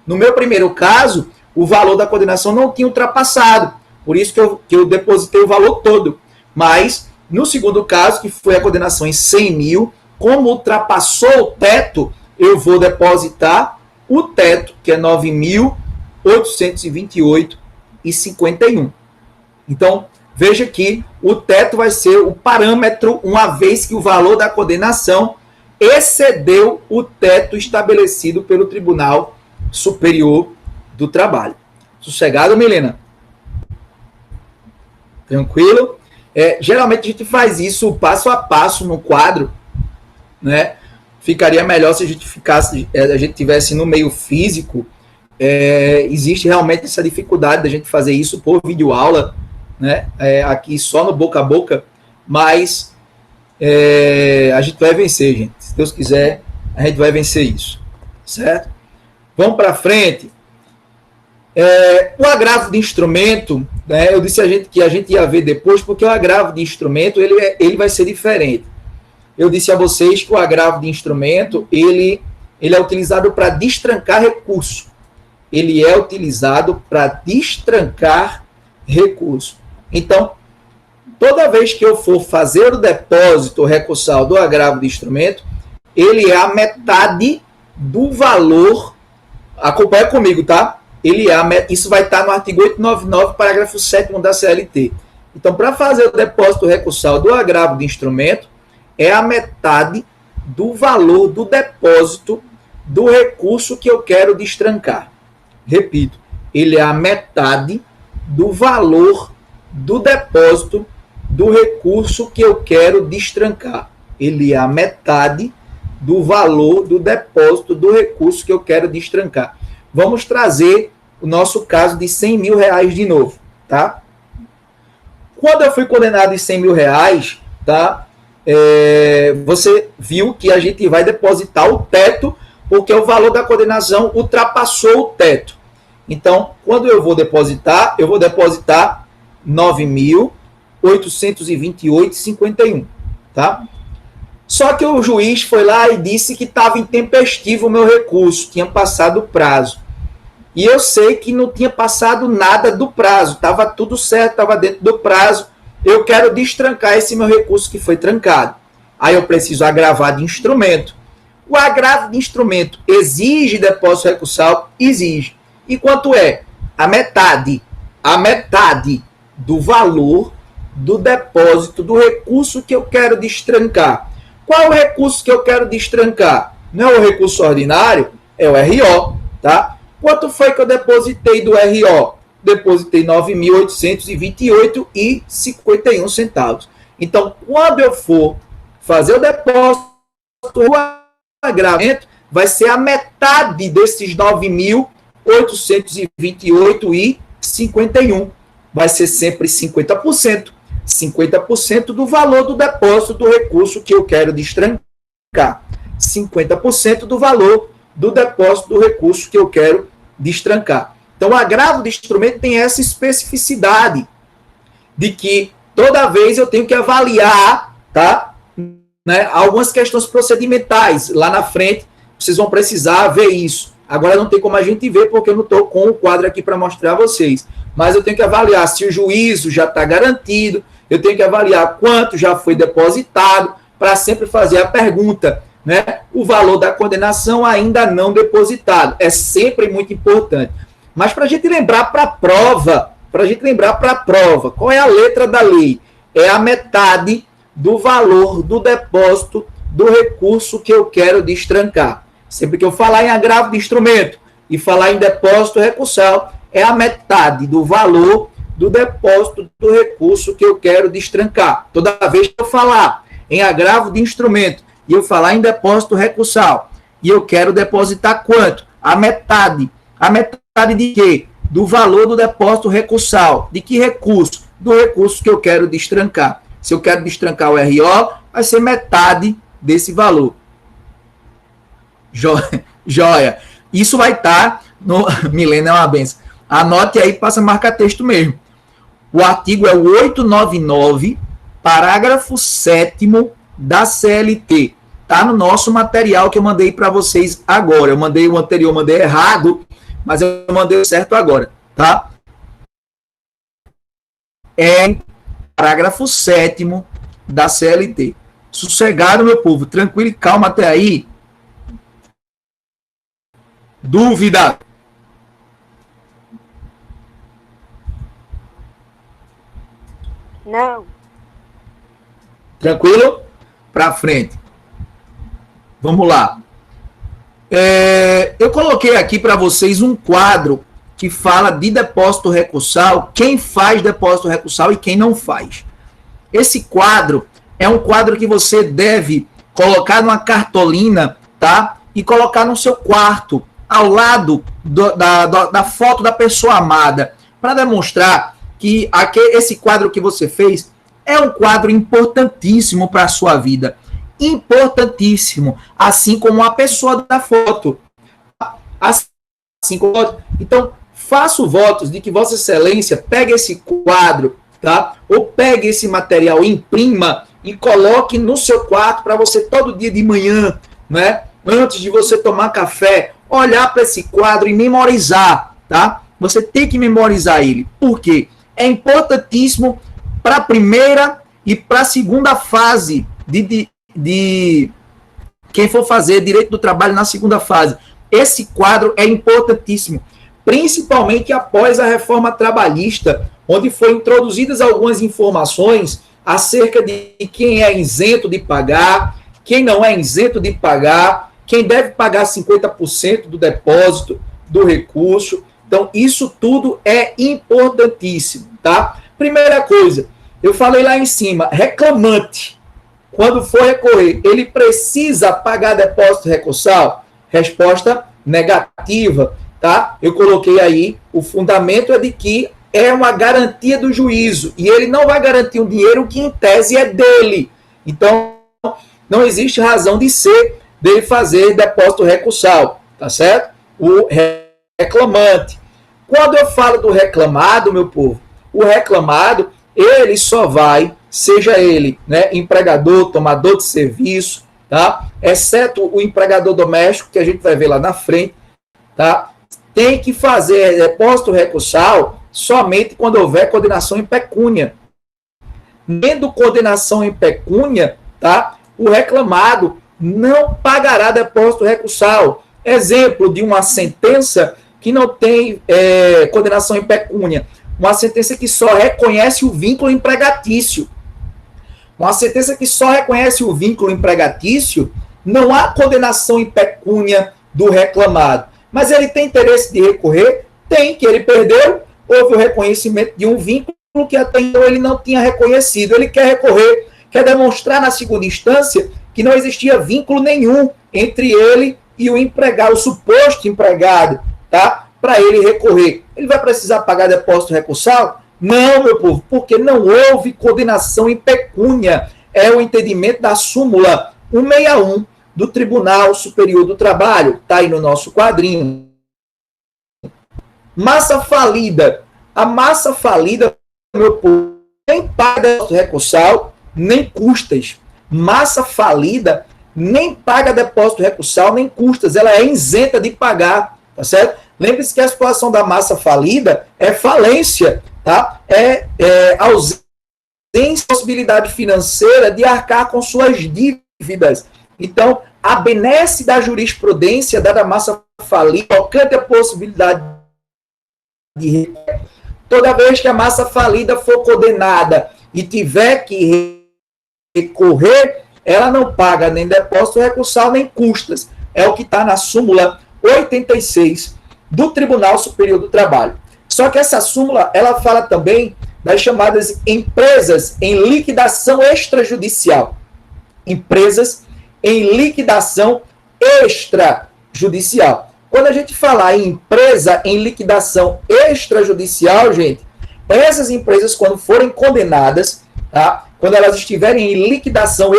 No meu primeiro caso, o valor da condenação não tinha ultrapassado, por isso que eu depositei o valor todo. Mas, no segundo caso, que foi a condenação em 100.000, como ultrapassou o teto, eu vou depositar o teto, que é 9.828,51. Então, veja que o teto vai ser o parâmetro, uma vez que o valor da condenação excedeu o teto estabelecido pelo Tribunal Superior do Trabalho. Sossegado, Milena? Tranquilo? Geralmente a gente faz isso passo a passo no quadro, né? Ficaria melhor se a gente tivesse no meio físico. Existe realmente essa dificuldade da gente fazer isso por videoaula, né? Aqui só no boca a boca, mas a gente vai vencer, gente. Se Deus quiser, a gente vai vencer isso, certo? Vamos para frente. O agravo de instrumento, né? Eu disse que a gente ia ver depois, porque o agravo de instrumento ele vai ser diferente. Eu disse a vocês que o agravo de instrumento ele é utilizado para destrancar recurso. Ele é utilizado para destrancar recurso. Então, toda vez que eu for fazer o depósito recursal do agravo de instrumento, ele é a metade do valor, acompanha comigo, tá? Isso vai estar no artigo 899, parágrafo 7º da CLT. Então, para fazer o depósito recursal do agravo de instrumento, é a metade do valor do depósito do recurso que eu quero destrancar. Repito, ele é a metade do valor do depósito do recurso que eu quero destrancar. Ele é a metade do valor do depósito do recurso que eu quero destrancar. Vamos trazer o nosso caso de 100 mil reais de novo, tá? Quando eu fui condenado em 100 mil reais, tá? Você viu que a gente vai depositar o teto, porque o valor da condenação ultrapassou o teto. Então, quando eu vou depositar 9.828,51, tá? Só que o juiz foi lá e disse que estava intempestivo o meu recurso, tinha passado o prazo. E eu sei que não tinha passado nada do prazo, estava tudo certo, estava dentro do prazo. Eu quero destrancar esse meu recurso que foi trancado. Aí eu preciso agravar de instrumento. O agravo de instrumento exige depósito recursal? Exige. E quanto é? A metade do valor do depósito do recurso que eu quero destrancar. Qual é o recurso que eu quero destrancar? Não é o recurso ordinário, é o RO, tá? Quanto foi que eu depositei do RO? Depositei 9.828,51 centavos. Então, quando eu for fazer o depósito, o agravamento vai ser a metade desses 9.828,51. Vai ser sempre 50%. 50% do valor do depósito do recurso que eu quero destrancar. 50% do valor do depósito do recurso que eu quero destrancar. Então, o agravo de instrumento tem essa especificidade de que toda vez eu tenho que avaliar, tá? Né, algumas questões procedimentais. Lá na frente, vocês vão precisar ver isso. Agora não tem como a gente ver, porque eu não estou com o quadro aqui para mostrar a vocês. Mas eu tenho que avaliar se o juízo já está garantido, eu tenho que avaliar quanto já foi depositado, para sempre fazer a pergunta, né? O valor da condenação ainda não depositado. É sempre muito importante. Mas para a gente lembrar para a prova, qual é a letra da lei? É a metade do valor do depósito do recurso que eu quero destrancar. Sempre que eu falar em agravo de instrumento e falar em depósito recursal, é a metade do valor do depósito do recurso que eu quero destrancar. Toda vez que eu falar em agravo de instrumento e eu falar em depósito recursal e eu quero depositar quanto? A metade. A metade de quê? Do valor do depósito recursal. De que recurso? Do recurso que eu quero destrancar. Se eu quero destrancar o RO, vai ser metade desse valor. Joia. Isso vai estar no... Milena é uma benção. Anote aí, passa a marcar texto mesmo. O artigo é o 899, parágrafo 7º da CLT. Está no nosso material que eu mandei para vocês agora. Eu mandei o anterior, mandei errado, mas eu mandei o certo agora, tá? É parágrafo 7º da CLT. Sossegado, meu povo, tranquilo e calma até aí. Dúvida? Não. Tranquilo? Para frente. Vamos lá. Eu coloquei aqui para vocês um quadro que fala de depósito recursal, quem faz depósito recursal e quem não faz. Esse quadro é um quadro que você deve colocar numa cartolina, tá? E colocar no seu quarto, ao lado da foto da pessoa amada, para demonstrar que esse quadro que você fez é um quadro importantíssimo para a sua vida. Importantíssimo. Assim como a pessoa da foto. Assim como... Então, faço votos de que Vossa Excelência pegue esse quadro, tá? Ou pegue esse material, imprima e coloque no seu quarto para você todo dia de manhã, né? Antes de você tomar café, olhar para esse quadro e memorizar, tá? Você tem que memorizar ele. Por quê? É importantíssimo para a primeira e para a segunda fase de quem for fazer direito do trabalho na segunda fase. Esse quadro é importantíssimo, principalmente após a reforma trabalhista, onde foram introduzidas algumas informações acerca de quem é isento de pagar, quem não é isento de pagar, quem deve pagar 50% do depósito do recurso. Então, isso tudo é importantíssimo, tá? Primeira coisa, eu falei lá em cima, reclamante, quando for recorrer, ele precisa pagar depósito recursal? Resposta negativa, tá? Eu coloquei aí, o fundamento é de que é uma garantia do juízo, e ele não vai garantir um dinheiro que, em tese, é dele. Então, não existe razão de ser dele fazer depósito recursal, tá certo? O reclamante. Quando eu falo do reclamado, meu povo, o reclamado, ele só vai, seja ele, né, empregador, tomador de serviço, tá? Exceto o empregador doméstico, que a gente vai ver lá na frente, tá? Tem que fazer depósito recursal somente quando houver condenação em pecúnia. Tendo condenação em pecúnia, tá? O reclamado não pagará depósito recursal. Exemplo de uma sentença que não tem condenação em pecúnia. Uma sentença que só reconhece o vínculo empregatício. Uma sentença que só reconhece o vínculo empregatício, não há condenação em pecúnia do reclamado. Mas ele tem interesse de recorrer? Tem, que ele perdeu, houve o reconhecimento de um vínculo que até então ele não tinha reconhecido. Ele quer recorrer, quer demonstrar na segunda instância que não existia vínculo nenhum entre ele e o empregado, o suposto empregado, tá? Para ele recorrer. Ele vai precisar pagar depósito recursal? Não, meu povo, porque não houve condenação em pecúnia. É o entendimento da súmula 161 do Tribunal Superior do Trabalho. Está aí no nosso quadrinho. Massa falida. A massa falida, meu povo, nem paga depósito recursal, nem custas. Massa falida nem paga depósito recursal, nem custas. Ela é isenta de pagar, tá certo? Lembre-se que a situação da massa falida é falência, tá? Ausência de possibilidade financeira de arcar com suas dívidas. Então, a benesse da jurisprudência da massa falida, tocante a possibilidade de toda vez que a massa falida for condenada e tiver que recorrer, ela não paga nem depósito recursal, nem custas. É o que está na súmula 86 do Tribunal Superior do Trabalho. Só que essa súmula, ela fala também das chamadas empresas em liquidação extrajudicial. Empresas em liquidação extrajudicial. Quando a gente falar em empresa em liquidação extrajudicial, gente, essas empresas, quando forem condenadas, tá? Quando elas estiverem em liquidação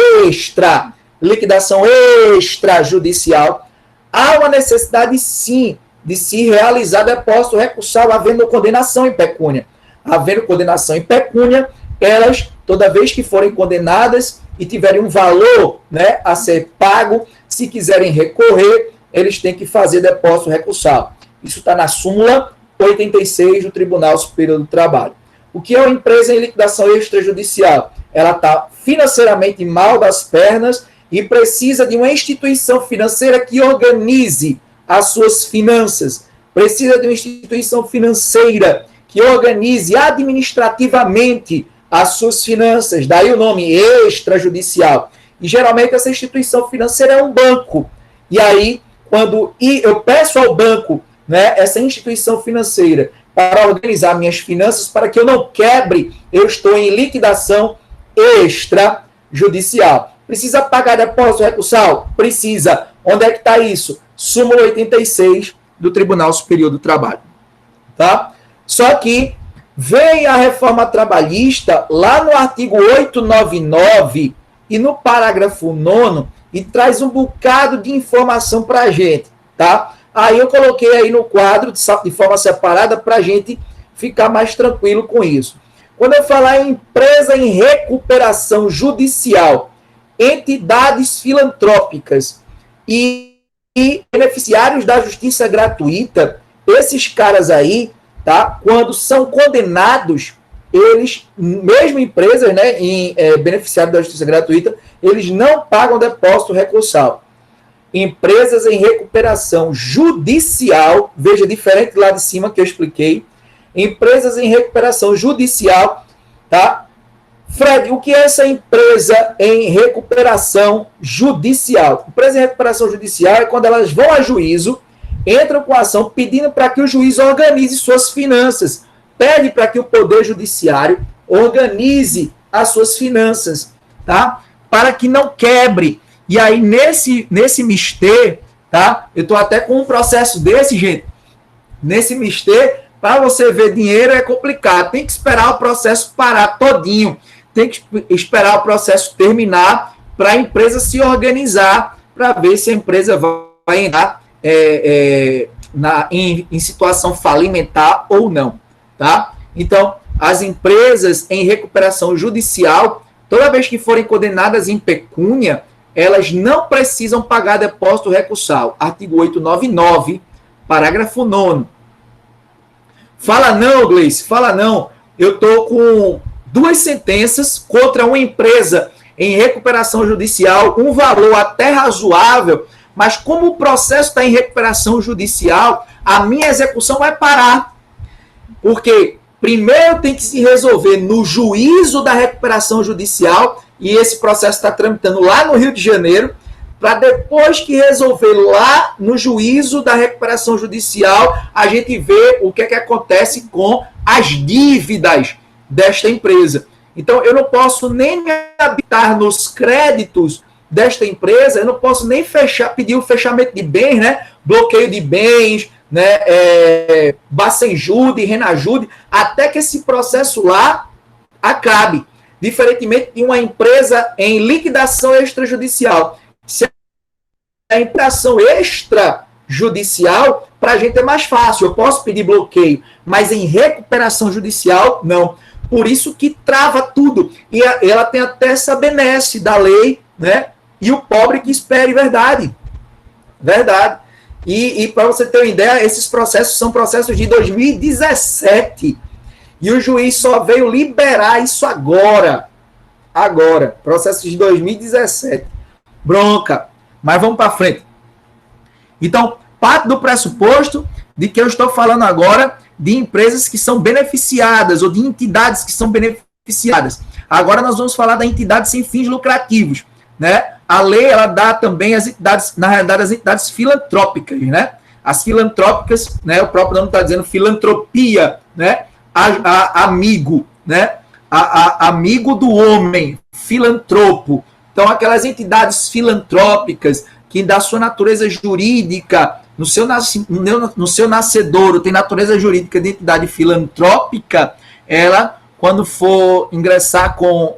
extrajudicial, há uma necessidade, sim, de se realizar depósito recursal, havendo condenação em pecúnia. Havendo condenação em pecúnia, elas, toda vez que forem condenadas e tiverem um valor, né, a ser pago, se quiserem recorrer, eles têm que fazer depósito recursal. Isso está na súmula 86 do Tribunal Superior do Trabalho. O que é uma empresa em liquidação extrajudicial? Ela está financeiramente mal das pernas e precisa de uma instituição financeira que organize as suas finanças. Precisa de uma instituição financeira que organize administrativamente as suas finanças. Daí o nome extrajudicial. E geralmente essa instituição financeira é um banco. E aí, quando eu peço ao banco, né, essa instituição financeira para organizar minhas finanças, para que eu não quebre, eu estou em liquidação extrajudicial. Precisa pagar depósito recursal? Precisa. Onde é que está isso? Súmula 86 do Tribunal Superior do Trabalho. Tá? Só que vem a reforma trabalhista lá no artigo 899 e no parágrafo 9º e traz um bocado de informação para a gente. Tá? Aí eu coloquei aí no quadro de forma separada para a gente ficar mais tranquilo com isso. Quando eu falar em empresa em recuperação judicial, entidades filantrópicas e beneficiários da justiça gratuita, esses caras aí, tá? Quando são condenados, eles, mesmo empresas, né, beneficiários da justiça gratuita, eles não pagam depósito recursal. Empresas em recuperação judicial, veja, diferente lá de cima que eu expliquei, empresas em recuperação judicial, tá? Fred, o que é essa empresa em recuperação judicial? Empresa em recuperação judicial é quando elas vão a juízo, entram com a ação pedindo para que o juiz organize suas finanças, pede para que o Poder Judiciário organize as suas finanças, tá? Para que não quebre. E aí, nesse MISTE, tá? Eu estou até com um processo desse, gente. Nesse MISTE, para você ver dinheiro é complicado. Tem que esperar o processo parar todinho. Tem que esperar o processo terminar para a empresa se organizar, para ver se a empresa vai entrar em situação falimentar ou não, tá? Então, as empresas em recuperação judicial, toda vez que forem condenadas em pecúnia, elas não precisam pagar depósito recursal. Artigo 899, parágrafo 9º. Fala não, Gleice, fala não. Eu estou com 2 sentenças contra uma empresa em recuperação judicial, um valor até razoável, mas como o processo está em recuperação judicial, a minha execução vai parar. Porque primeiro tem que se resolver no juízo da recuperação judicial, e esse processo está tramitando lá no Rio de Janeiro, para depois que resolver lá no juízo da recuperação judicial, a gente ver o que é que acontece com as dívidas desta empresa. Então, eu não posso nem me habitar nos créditos desta empresa, eu não posso nem pedir o fechamento de bens, né? Bloqueio de bens, né? Bacenjude, Renajude, até que esse processo lá acabe. Diferentemente de uma empresa em liquidação extrajudicial. Se a infração extrajudicial, para a gente é mais fácil, eu posso pedir bloqueio, mas em recuperação judicial, não. Por isso que trava tudo. E ela tem até essa benesse da lei, né? E o pobre que espere verdade. Verdade. E para você ter uma ideia, esses processos são processos de 2017. E o juiz só veio liberar isso agora. Agora. Processo de 2017. Bronca. Mas vamos para frente. Então, parte do pressuposto de que eu estou falando agora de empresas que são beneficiadas ou de entidades que são beneficiadas. Agora nós vamos falar da entidade sem fins lucrativos, né? A lei, ela dá também as entidades, na realidade, as entidades filantrópicas, né? As filantrópicas, né? O próprio nome está dizendo filantropia, né? Amigo, né? Amigo do homem, filantropo. Então, aquelas entidades filantrópicas que, da sua natureza jurídica, no seu nascedouro, tem natureza jurídica de entidade filantrópica, ela, quando for ingressar com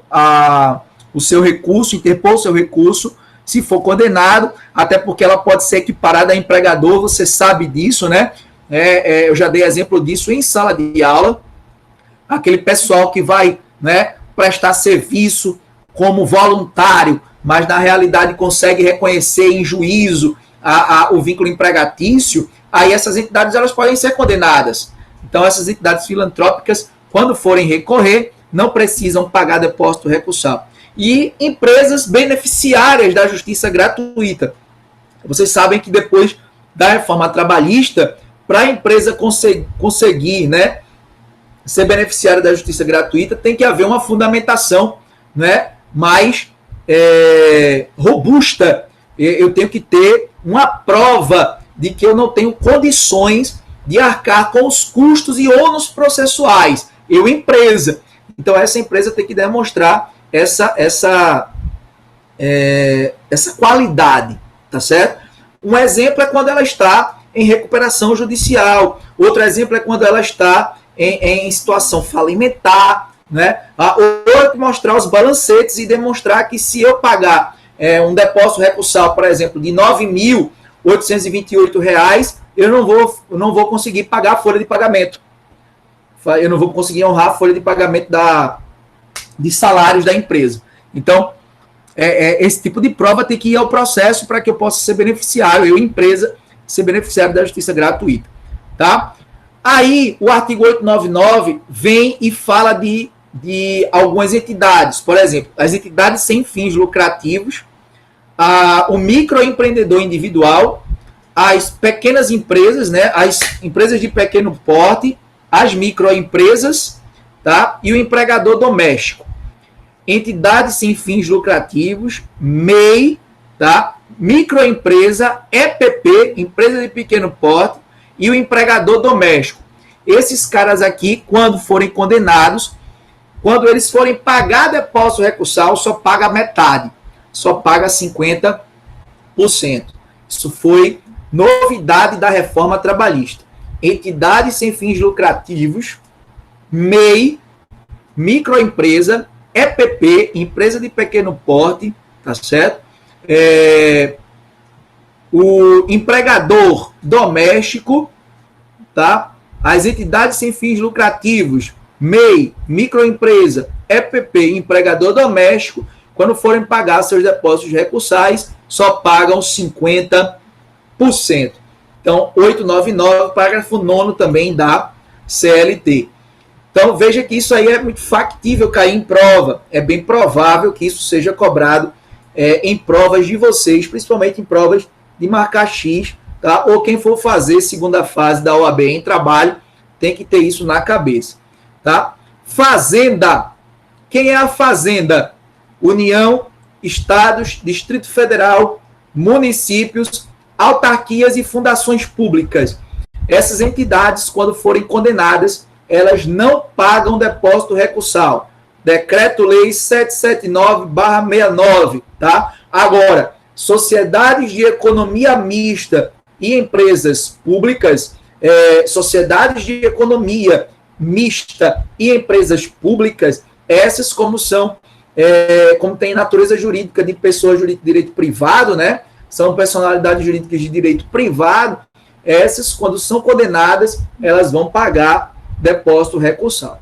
o seu recurso, interpor o seu recurso, se for condenado, até porque ela pode ser equiparada a empregador, você sabe disso, né? Eu já dei exemplo disso em sala de aula. Aquele pessoal que vai, né, prestar serviço como voluntário, mas na realidade consegue reconhecer em juízo o vínculo empregatício, aí essas entidades elas podem ser condenadas. Então essas entidades filantrópicas, quando forem recorrer, não precisam pagar depósito recursal. E empresas beneficiárias da justiça gratuita. Vocês sabem que depois da reforma trabalhista, para a empresa conseguir, né, ser beneficiária da justiça gratuita, tem que haver uma fundamentação, né, mais robusta. Eu tenho que ter uma prova de que eu não tenho condições de arcar com os custos e ônus processuais. Eu, empresa. Então, essa empresa tem que demonstrar essa qualidade, tá certo? Um exemplo é quando ela está em recuperação judicial. Outro exemplo é quando ela está em situação falimentar, né? Ou mostrar os balancetes e demonstrar que se eu pagar um depósito recursal, por exemplo, de R$ 9.828, eu não vou conseguir pagar a folha de pagamento. Eu não vou conseguir honrar a folha de pagamento de salários da empresa. Então, esse tipo de prova tem que ir ao processo para que eu possa ser beneficiário, eu, empresa, ser beneficiário da justiça gratuita. Tá? Aí, o artigo 899 vem e fala de algumas entidades. Por exemplo, as entidades sem fins lucrativos, o microempreendedor individual, as pequenas empresas, né, as empresas de pequeno porte, as microempresas, tá, e o empregador doméstico. Entidades sem fins lucrativos, MEI, tá, microempresa, EPP, empresa de pequeno porte, e o empregador doméstico. Esses caras aqui, quando forem condenados, quando eles forem pagar depósito recursal, só paga metade, só paga 50%. Isso foi novidade da reforma trabalhista. Entidades sem fins lucrativos, MEI, microempresa, EPP, empresa de pequeno porte, tá certo? O empregador doméstico, tá? As entidades sem fins lucrativos, MEI, microempresa, EPP, empregador doméstico, quando forem pagar seus depósitos recursais, só pagam 50%. Então, 899, parágrafo 9º também da CLT. Então, veja que isso aí é muito factível cair em prova. É bem provável que isso seja cobrado em provas de vocês, principalmente em provas de marcar X, tá? Ou quem for fazer segunda fase da OAB em trabalho, tem que ter isso na cabeça, tá? Fazenda. Quem é a Fazenda? União, Estados, Distrito Federal, municípios, autarquias e fundações públicas. Essas entidades, quando forem condenadas, elas não pagam depósito recursal. Decreto-Lei 779/69, tá? Agora, sociedades de economia mista e empresas públicas, sociedades de economia mista e empresas públicas, essas como tem natureza jurídica de pessoa jurídica de direito privado, né? São personalidades jurídicas de direito privado, essas, quando são condenadas, elas vão pagar depósito recursal.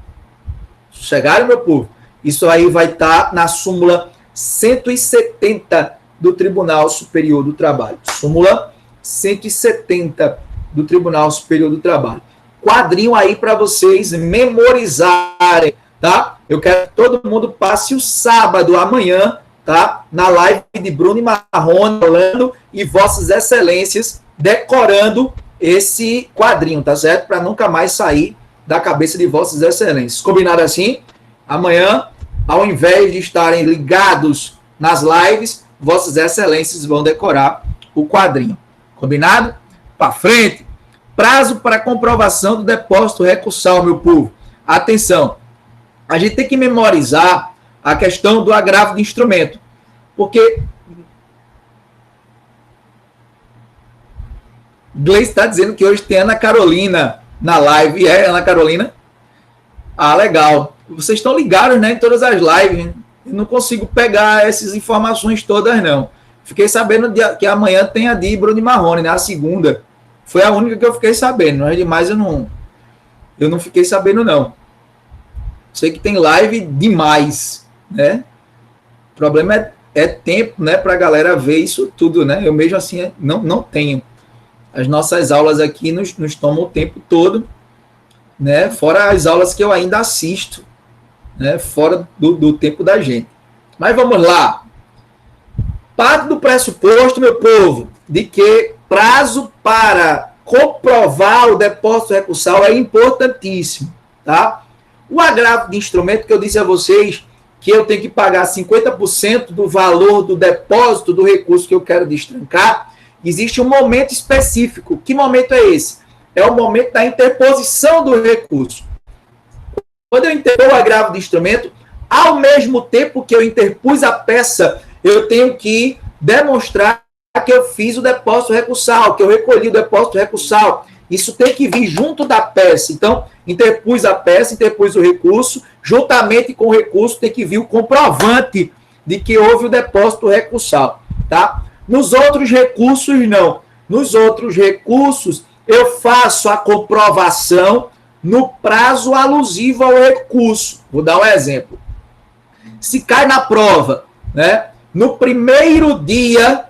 Chegaram, meu povo? Isso aí vai estar na súmula 170 do Tribunal Superior do Trabalho. Súmula 170 do Tribunal Superior do Trabalho. Quadrinho aí para vocês memorizarem, tá? Eu quero que todo mundo passe o sábado, amanhã, tá? Na live de Bruno e Marrone, falando, e Vossas Excelências decorando esse quadrinho, tá certo? Para nunca mais sair da cabeça de Vossas Excelências. Combinado assim? Amanhã, ao invés de estarem ligados nas lives, Vossas Excelências vão decorar o quadrinho. Combinado? Para frente. Prazo para comprovação do depósito recursal, meu povo. Atenção. A gente tem que memorizar a questão do agravo de instrumento. Porque Gleice está dizendo que hoje tem Ana Carolina na live. E Ana Carolina? Ah, legal. Vocês estão ligados, né, em todas as lives. Eu não consigo pegar essas informações todas, não. Fiquei sabendo que amanhã tem a de Bruno e Marrone, né? A segunda. Foi a única que eu fiquei sabendo. Mas demais eu não fiquei sabendo, não. Sei que tem live demais, né? O problema é tempo, né? Para a galera ver isso tudo, né? Eu mesmo assim não tenho. As nossas aulas aqui nos tomam o tempo todo, né? Fora as aulas que eu ainda assisto, né? Fora do tempo da gente. Mas vamos lá. Parte do pressuposto, meu povo, de que prazo para comprovar o depósito recursal é importantíssimo, tá? O agravo de instrumento que eu disse a vocês, que eu tenho que pagar 50% do valor do depósito do recurso que eu quero destrancar, existe um momento específico. Que momento é esse? É o momento da interposição do recurso. Quando eu interpor o agravo de instrumento, ao mesmo tempo que eu interpus a peça, eu tenho que demonstrar que eu fiz o depósito recursal, que eu recolhi o depósito recursal. Isso tem que vir junto da peça. Então, interpus a peça, interpus o recurso, juntamente com o recurso tem que vir o comprovante de que houve o depósito recursal, tá? Nos outros recursos, não. Nos outros recursos, eu faço a comprovação no prazo alusivo ao recurso. Vou dar um exemplo. Se cai na prova, né? No primeiro dia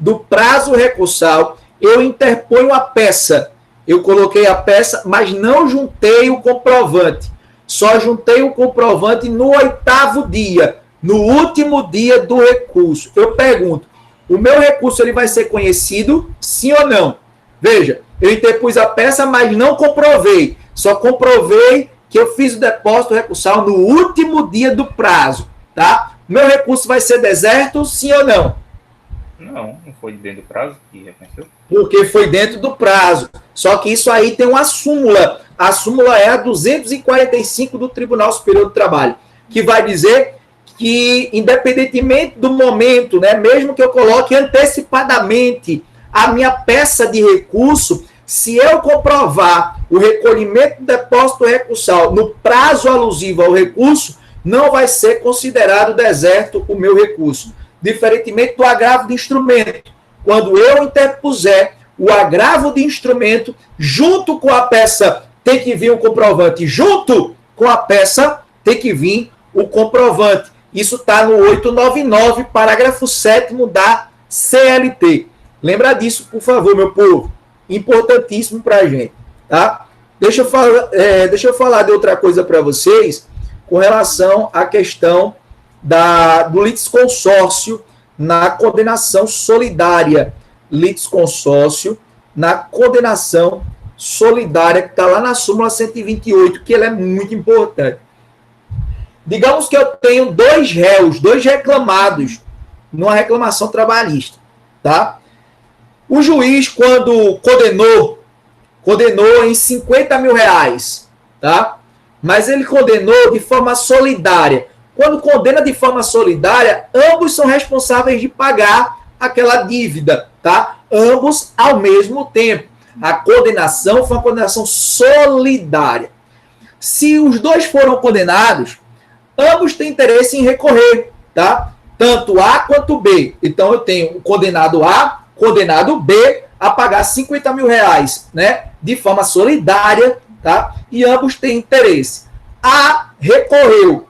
do prazo recursal, eu interponho a peça. eu coloquei a peça, mas não juntei o comprovante. Só juntei o comprovante no 8º dia, no último dia do recurso. Eu pergunto, o meu recurso ele vai ser conhecido, sim ou não? Veja, eu interpus a peça, mas não comprovei. Só comprovei que eu fiz o depósito recursal no último dia do prazo, tá? Meu recurso vai ser deserto, sim ou não? Não foi dentro do prazo que reconheceu. Porque foi dentro do prazo. Só que isso aí tem uma súmula. A súmula é a 245 do Tribunal Superior do Trabalho, que vai dizer que, independentemente do momento, né, mesmo que eu coloque antecipadamente a minha peça de recurso, se eu comprovar o recolhimento do depósito recursal no prazo alusivo ao recurso, não vai ser considerado deserto o meu recurso. Diferentemente do agravo de instrumento. Quando eu interpuser o agravo de instrumento, junto com a peça tem que vir o comprovante. Junto com a peça tem que vir o comprovante. Isso está no 899, parágrafo 7º da CLT. Lembra disso, por favor, meu povo. Importantíssimo para a gente. Tá? Deixa eu falar de outra coisa para vocês com relação à questão do litisconsórcio na condenação solidária. Litisconsórcio na condenação solidária, que está lá na súmula 128, que ela é muito importante. Digamos que eu tenho 2 réus, 2 reclamados numa reclamação trabalhista, tá? O juiz, quando condenou em 50 mil reais, tá? Mas ele condenou de forma solidária. Quando condena de forma solidária, ambos são responsáveis de pagar aquela dívida, tá? Ambos ao mesmo tempo. A condenação foi uma condenação solidária. Se os 2 foram condenados, ambos têm interesse em recorrer, tá? Tanto A quanto B. Então eu tenho o condenado A, condenado B a pagar 50 mil reais, né? De forma solidária, tá? E ambos têm interesse. A recorreu,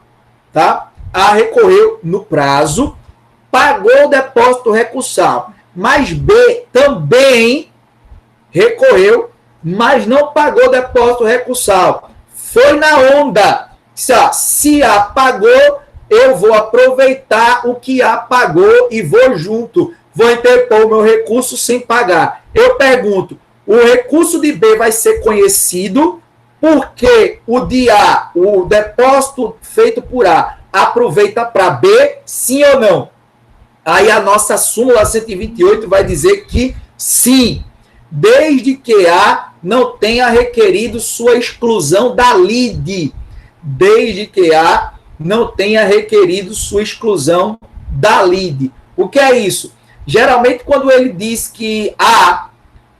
tá? A recorreu no prazo, pagou o depósito recursal, mas B também recorreu, mas não pagou o depósito recursal. Foi na onda. Se A pagou, eu vou aproveitar o que A pagou e vou junto. Vou interpor o meu recurso sem pagar. Eu pergunto, o recurso de B vai ser conhecido porque o de A, o depósito feito por A, aproveita para B, sim ou não? Aí a nossa súmula 128 vai dizer que sim, desde que A não tenha requerido sua exclusão da lide. Desde que A não tenha requerido sua exclusão da lide. O que é isso? Geralmente, quando ele diz que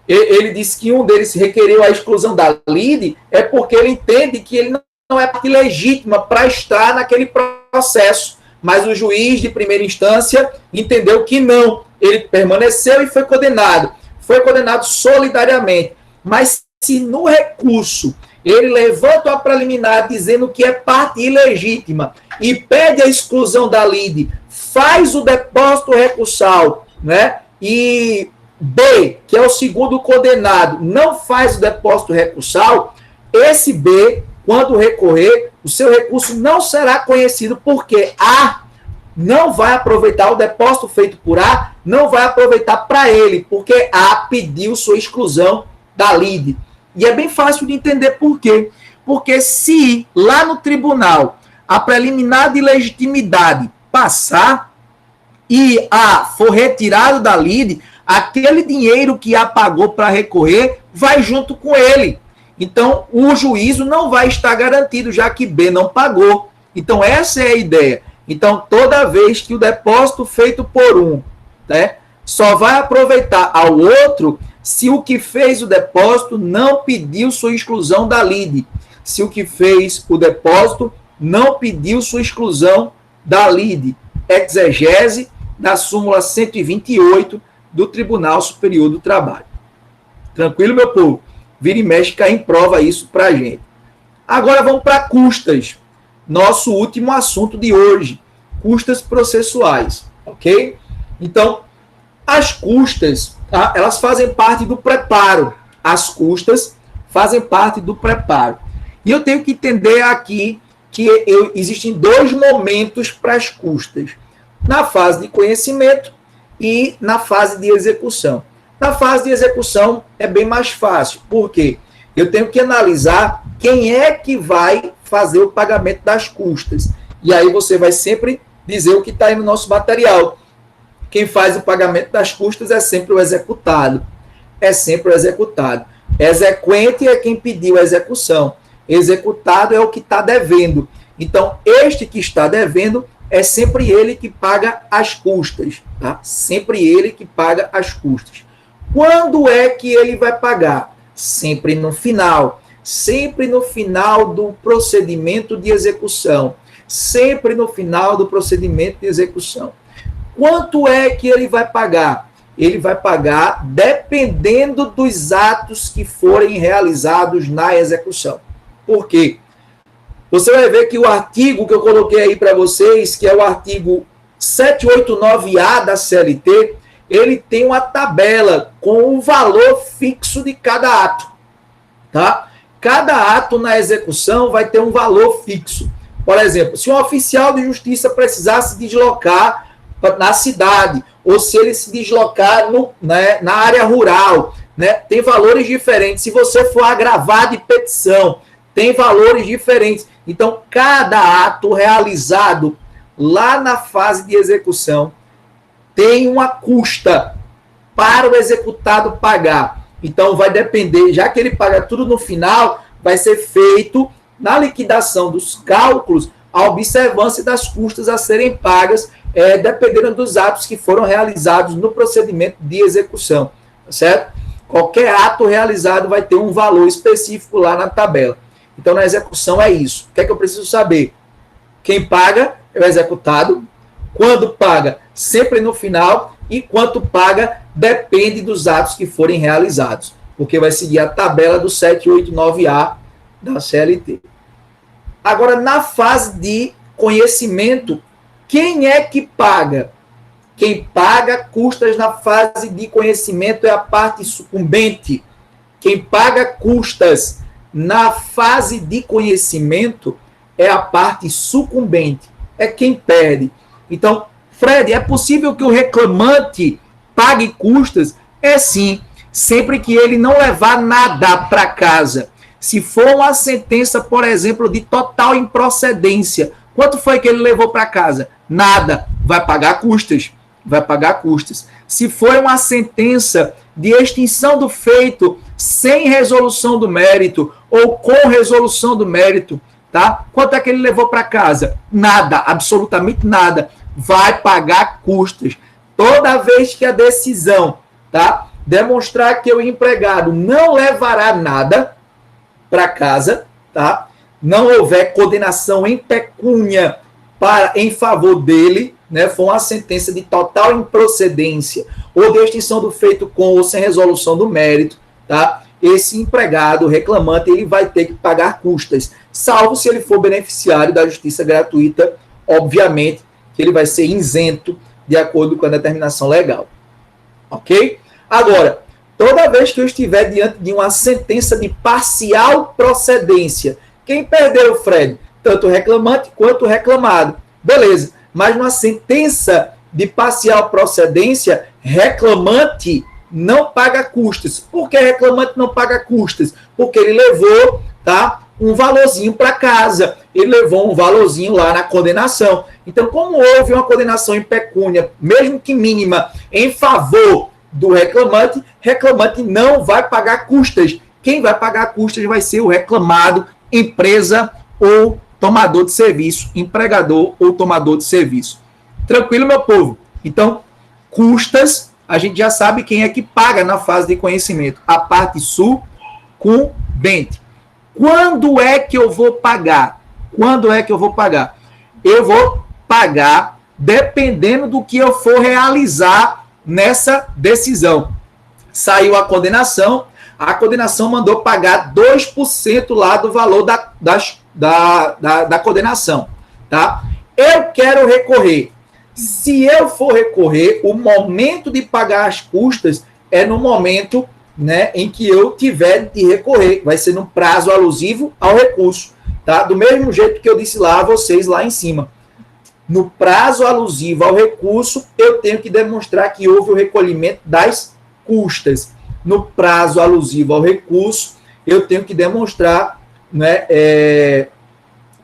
ele diz que um deles requeriu a exclusão da lide, é porque ele entende que ele não é parte legítima para estar naquele processo. Mas o juiz de primeira instância entendeu que não. Ele permaneceu e foi condenado. Foi condenado solidariamente. Mas se no recurso ele levanta a preliminar dizendo que é parte ilegítima e pede a exclusão da lide, faz o depósito recursal, né? E B, que é o segundo condenado, não faz o depósito recursal, esse B, quando recorrer, o seu recurso não será conhecido, porque A não vai aproveitar o depósito feito por A, não vai aproveitar para ele, porque A pediu sua exclusão da lide. E é bem fácil de entender por quê. Porque se lá no tribunal a preliminar de legitimidade passar e A for retirado da lide, aquele dinheiro que A pagou para recorrer vai junto com ele. Então, o juízo não vai estar garantido, já que B não pagou. Então, essa é a ideia. Então, toda vez que o depósito feito por um, né, só vai aproveitar ao outro se o que fez o depósito não pediu sua exclusão da lide. Se o que fez o depósito não pediu sua exclusão da lide. Exegese da súmula 128 do Tribunal Superior do Trabalho. Tranquilo, meu povo? Vira e mexe, cai em prova isso para a gente. Agora vamos para custas. Nosso último assunto de hoje. Custas processuais. Ok? Então, as custas, tá, elas fazem parte do preparo. as custas fazem parte do preparo. E eu tenho que entender aqui que existem dois momentos para as custas. Na fase de conhecimento e na fase de execução. Na fase de execução é bem mais fácil. Por quê? Eu tenho que analisar quem é que vai fazer o pagamento das custas. E aí você vai sempre dizer o que está aí no nosso material. Quem faz o pagamento das custas é sempre o executado. É sempre o executado. Exequente é quem pediu a execução. Executado é o que está devendo. Então, este que está devendo é sempre ele que paga as custas. Tá? Sempre ele que paga as custas. Quando é que ele vai pagar? Sempre no final. Sempre no final do procedimento de execução. Sempre no final do procedimento de execução. Quanto é que ele vai pagar? Ele vai pagar dependendo dos atos que forem realizados na execução. Por quê? Você vai ver que o artigo que eu coloquei aí para vocês, que é o artigo 789A da CLT, ele tem uma tabela com o valor fixo de cada ato. Tá? Cada ato na execução vai ter um valor fixo. Por exemplo, se um oficial de justiça precisar se deslocar na cidade, ou se ele se deslocar na área rural, né, tem valores diferentes. Se você for agravar de petição, tem valores diferentes. Então, cada ato realizado lá na fase de execução tem uma custa para o executado pagar. Então, vai depender, já que ele paga tudo no final, vai ser feito na liquidação dos cálculos a observância das custas a serem pagas, dependendo dos atos que foram realizados no procedimento de execução, certo? Qualquer ato realizado vai ter um valor específico lá na tabela. Então, na execução é isso. O que é que eu preciso saber? Quem paga é o executado. Quando paga, sempre no final. E quanto paga, depende dos atos que forem realizados. Porque vai seguir a tabela do 789A da CLT. Agora, na fase de conhecimento, quem é que paga? Quem paga custas na fase de conhecimento é a parte sucumbente. Quem paga custas na fase de conhecimento é a parte sucumbente. É quem perde. Então, Fred, é possível que o reclamante pague custas? É sim, sempre que ele não levar nada para casa. Se for uma sentença, por exemplo, de total improcedência, quanto foi que ele levou para casa? Nada. Vai pagar custas. Vai pagar custas. Se for uma sentença de extinção do feito sem resolução do mérito ou com resolução do mérito, tá? Quanto é que ele levou para casa? Nada, absolutamente nada. Vai pagar custas. Toda vez que a decisão, tá, demonstrar que o empregado não levará nada para casa, tá? Não houver condenação em pecúnia em favor dele, né? For uma sentença de total improcedência ou de extinção do feito com ou sem resolução do mérito, tá? Esse empregado, reclamante, ele vai ter que pagar custas, salvo se ele for beneficiário da justiça gratuita, obviamente que ele vai ser isento de acordo com a determinação legal. Ok? Agora, toda vez que eu estiver diante de uma sentença de parcial procedência, quem perdeu, Fred? Tanto o reclamante quanto o reclamado. Beleza, mas numa sentença de parcial procedência, reclamante não paga custas. Por que reclamante não paga custas? Porque ele levou, tá, um valorzinho para casa. Ele levou um valorzinho lá na condenação. Então, como houve uma condenação em pecúnia, mesmo que mínima, em favor do reclamante, reclamante não vai pagar custas. Quem vai pagar custas vai ser o reclamado, empresa ou tomador de serviço, empregador ou tomador de serviço. Tranquilo, meu povo? Então, custas, a gente já sabe quem é que paga na fase de conhecimento. A parte sucumbente. Quando é que eu vou pagar? Quando é que eu vou pagar? Eu vou pagar dependendo do que eu for realizar nessa decisão. Saiu a condenação mandou pagar 2% lá do valor da condenação. Tá? Eu quero recorrer. Se eu for recorrer, o momento de pagar as custas é no momento né, em que eu tiver de recorrer. Vai ser no prazo alusivo ao recurso, tá? Do mesmo jeito que eu disse lá a vocês lá em cima. No prazo alusivo ao recurso, eu tenho que demonstrar que houve o recolhimento das custas. No prazo alusivo ao recurso, eu tenho que demonstrar, né,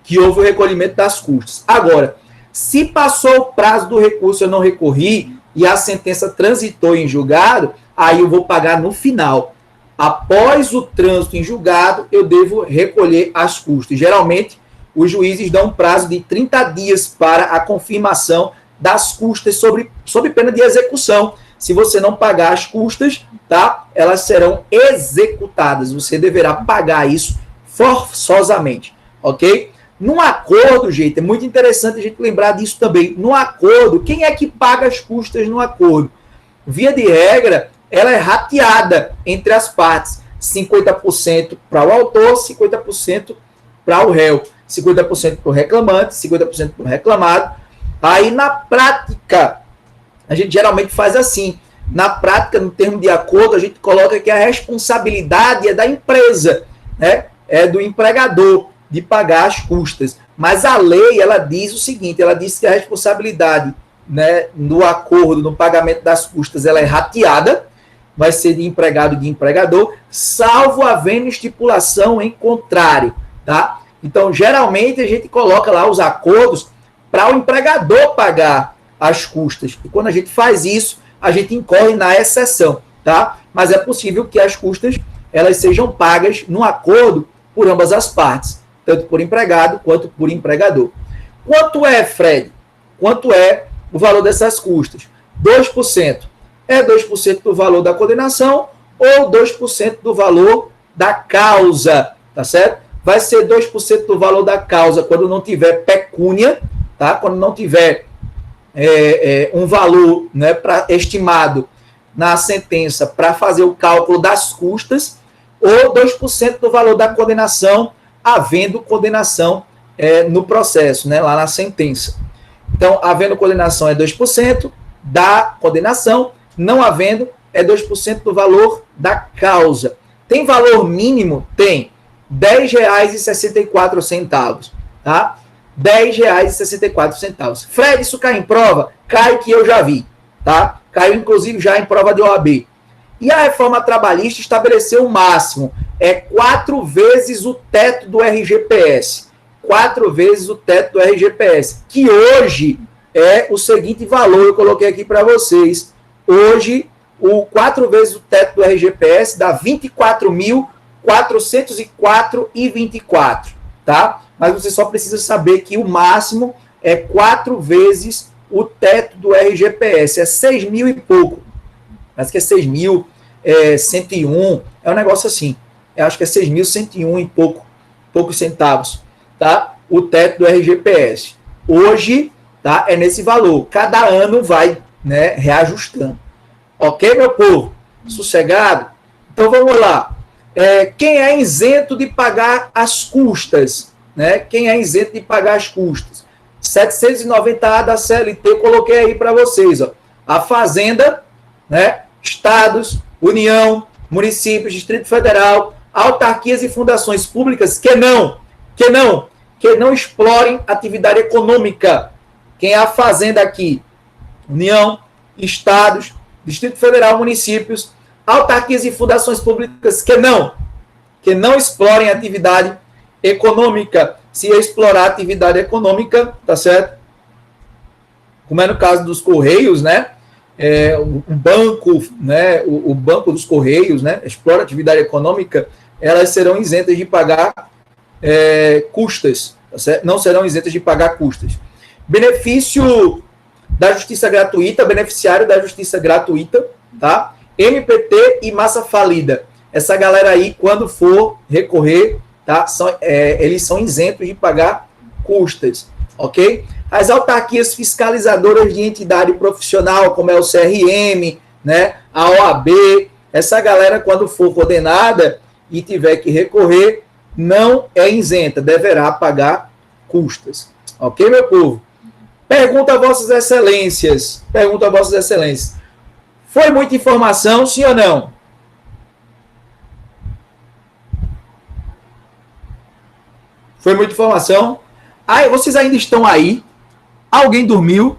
que houve o recolhimento das custas. Agora, se passou o prazo do recurso, eu não recorri, e a sentença transitou em julgado, aí eu vou pagar no final. Após o trânsito em julgado, eu devo recolher as custas. Geralmente, os juízes dão um prazo de 30 dias para a confirmação das custas sob pena de execução. Se você não pagar as custas, tá? Elas serão executadas. Você deverá pagar isso forçosamente, ok? No acordo, gente, é muito interessante a gente lembrar disso também. No acordo, quem é que paga as custas no acordo? Via de regra, ela é rateada entre as partes. 50% para o autor, 50% para o réu. 50% para o reclamante, 50% para o reclamado. Aí, na prática, a gente geralmente faz assim. Na prática, no termo de acordo, a gente coloca que a responsabilidade é da empresa, né? É do empregador de pagar as custas. Mas a lei, ela diz o seguinte, ela diz que a responsabilidade, né, no acordo, no pagamento das custas, ela é rateada, vai ser de empregado e de empregador, salvo havendo estipulação em contrário, tá? Então, geralmente, a gente coloca lá os acordos para o empregador pagar as custas. E quando a gente faz isso, a gente incorre na exceção, tá? Mas é possível que as custas elas sejam pagas no acordo por ambas as partes, tanto por empregado quanto por empregador. Quanto é, Fred? Quanto é o valor dessas custas? 2%. É 2% do valor da condenação ou 2% do valor da causa, tá certo? Vai ser 2% do valor da causa quando não tiver pecúnia, tá? Quando não tiver um valor, né, estimado na sentença para fazer o cálculo das custas, ou 2% do valor da condenação, havendo condenação no processo, né, lá na sentença. Então, havendo condenação é 2% da condenação, não havendo é 2% do valor da causa. Tem valor mínimo? Tem. R$ 10,64, tá? R$ 10,64. Fred, isso cai em prova? Cai, que eu já vi, tá? Caiu, inclusive, já em prova de OAB. E a reforma trabalhista estabeleceu o máximo, 4 vezes o teto do RGPS. 4 vezes o teto do RGPS, que hoje é o seguinte valor, eu coloquei aqui para vocês. Hoje, o 4 vezes o teto do RGPS dá 24.404,24, tá? Mas você só precisa saber que o máximo é 4 vezes o teto do RGPS, é 6 mil e pouco. Acho que é 6.101, é um negócio assim. Eu acho que é 6.101 e poucos centavos, tá? O teto do RGPS. Hoje, tá? É nesse valor. Cada ano vai, né, reajustando. Ok, meu povo? Sossegado? Então vamos lá. Quem é isento de pagar as custas? Né? Quem é isento de pagar as custas? 790A da CLT, coloquei aí para vocês. Ó. A Fazenda, né? Estados, União, municípios, Distrito Federal, autarquias e fundações públicas que não explorem atividade econômica. Quem é a Fazenda aqui? União, Estados, Distrito Federal, municípios, autarquias e fundações públicas que não explorem atividade econômica. Se explorar atividade econômica, tá certo? Como é no caso dos Correios, né? O banco, né? O Banco dos Correios, né? Explora atividade econômica, elas serão isentas de pagar custas, tá certo? Não serão isentas de pagar custas. Benefício da justiça gratuita, beneficiário da justiça gratuita, tá? MPT e massa falida. Essa galera aí, quando for recorrer, tá? Eles são isentos de pagar custas, ok? As autarquias fiscalizadoras de entidade profissional, como é o CRM, né? A OAB, essa galera, quando for condenada e tiver que recorrer, não é isenta, deverá pagar custas. Ok, meu povo? Pergunta a vossas excelências. Foi muita informação, sim ou não? Foi muita informação. Aí, vocês ainda estão aí? Alguém dormiu?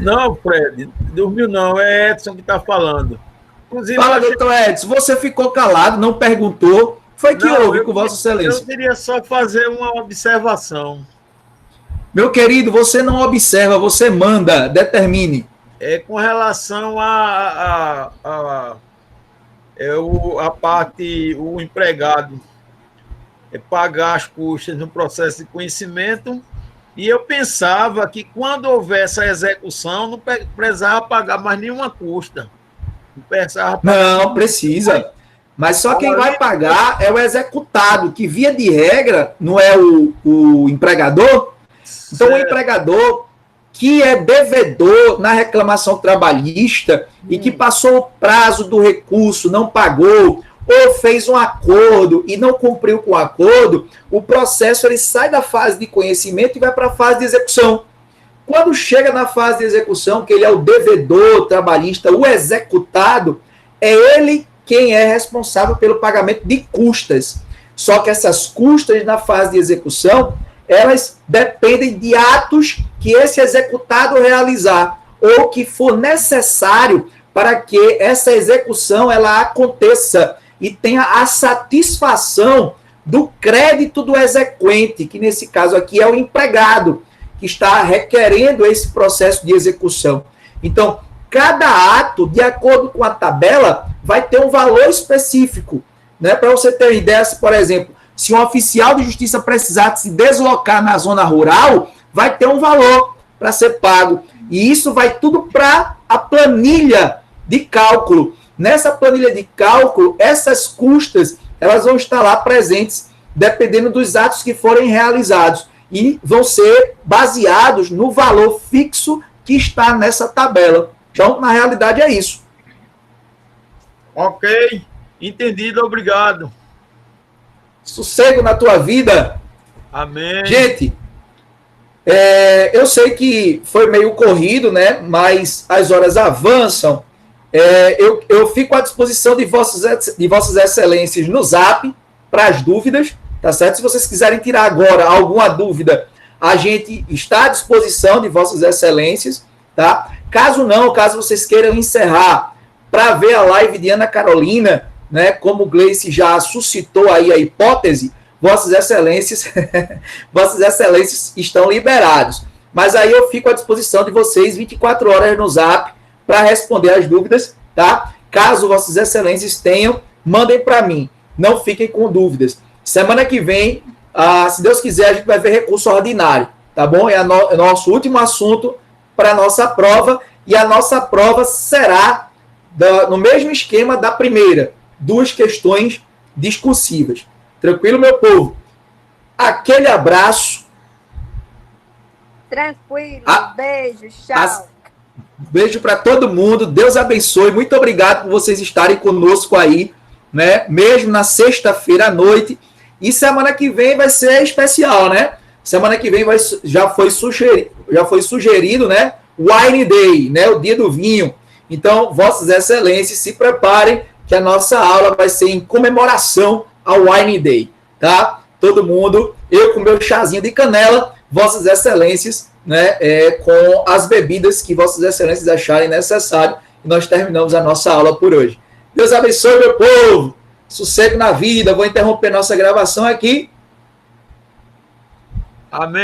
Não, Fred, dormiu não, é Edson que está falando. Inclusive, Fala, doutor Edson, você ficou calado, não perguntou. Foi que houve com Vossa Excelência? Eu queria só fazer uma observação. Meu querido, você não observa, você manda, determine. Com relação a parte, o empregado pagar as custas no processo de conhecimento, e eu pensava que quando houvesse a execução, não precisava pagar mais nenhuma custa. Não, precisa. Mas só quem vai pagar é o executado, que via de regra não é o empregador. Então, o empregador que é devedor na reclamação trabalhista e que passou o prazo do recurso, não pagou, ou fez um acordo e não cumpriu com o acordo, o processo ele sai da fase de conhecimento e vai para a fase de execução. Quando chega na fase de execução, que ele é o devedor trabalhista, o executado, é ele quem é responsável pelo pagamento de custas. Só que essas custas na fase de execução, elas dependem de atos que esse executado realizar ou que for necessário para que essa execução ela aconteça e tenha a satisfação do crédito do exequente, que nesse caso aqui é o empregado, que está requerendo esse processo de execução. Então, cada ato, de acordo com a tabela, vai ter um valor específico. Né? Para você ter uma ideia, por exemplo, se um oficial de justiça precisar se deslocar na zona rural, vai ter um valor para ser pago. E isso vai tudo para a planilha de cálculo. Nessa planilha de cálculo, essas custas elas vão estar lá presentes, dependendo dos atos que forem realizados. E vão ser baseados no valor fixo que está nessa tabela. Então, na realidade, é isso. Ok, entendido, obrigado. Sossego na tua vida. Amém. Gente, eu sei que foi meio corrido, né? Mas as horas avançam. Eu fico à disposição de vossas excelências no Zap para as dúvidas, tá certo? Se vocês quiserem tirar agora alguma dúvida, a gente está à disposição de vossas excelências, tá? Caso vocês queiram encerrar para ver a live de Ana Carolina, né? Como o Gleice já suscitou aí a hipótese, vossas excelências estão liberados. Mas aí eu fico à disposição de vocês 24 horas no Zap para responder as dúvidas, tá? Caso vossas excelências tenham, mandem para mim. Não fiquem com dúvidas. Semana que vem, se Deus quiser, a gente vai ver recurso ordinário, tá bom? É o nosso último assunto para a nossa prova, e a nossa prova será no mesmo esquema da primeira, 2 questões discursivas. Tranquilo, meu povo? Aquele abraço. Tranquilo, beijo, tchau. Beijo para todo mundo, Deus abençoe, muito obrigado por vocês estarem conosco aí, né? Mesmo na sexta-feira à noite, e semana que vem vai ser especial, né? Semana que vem já foi sugerido, né? Wine Day, né? O dia do vinho. Então, vossas excelências, se preparem que a nossa aula vai ser em comemoração ao Wine Day, tá? Todo mundo, eu com meu chazinho de canela, vossas excelências, né, com as bebidas que vossas excelências acharem necessário, e nós terminamos a nossa aula por hoje. Deus abençoe, meu povo, sossego na vida. Vou interromper nossa gravação aqui. Amém.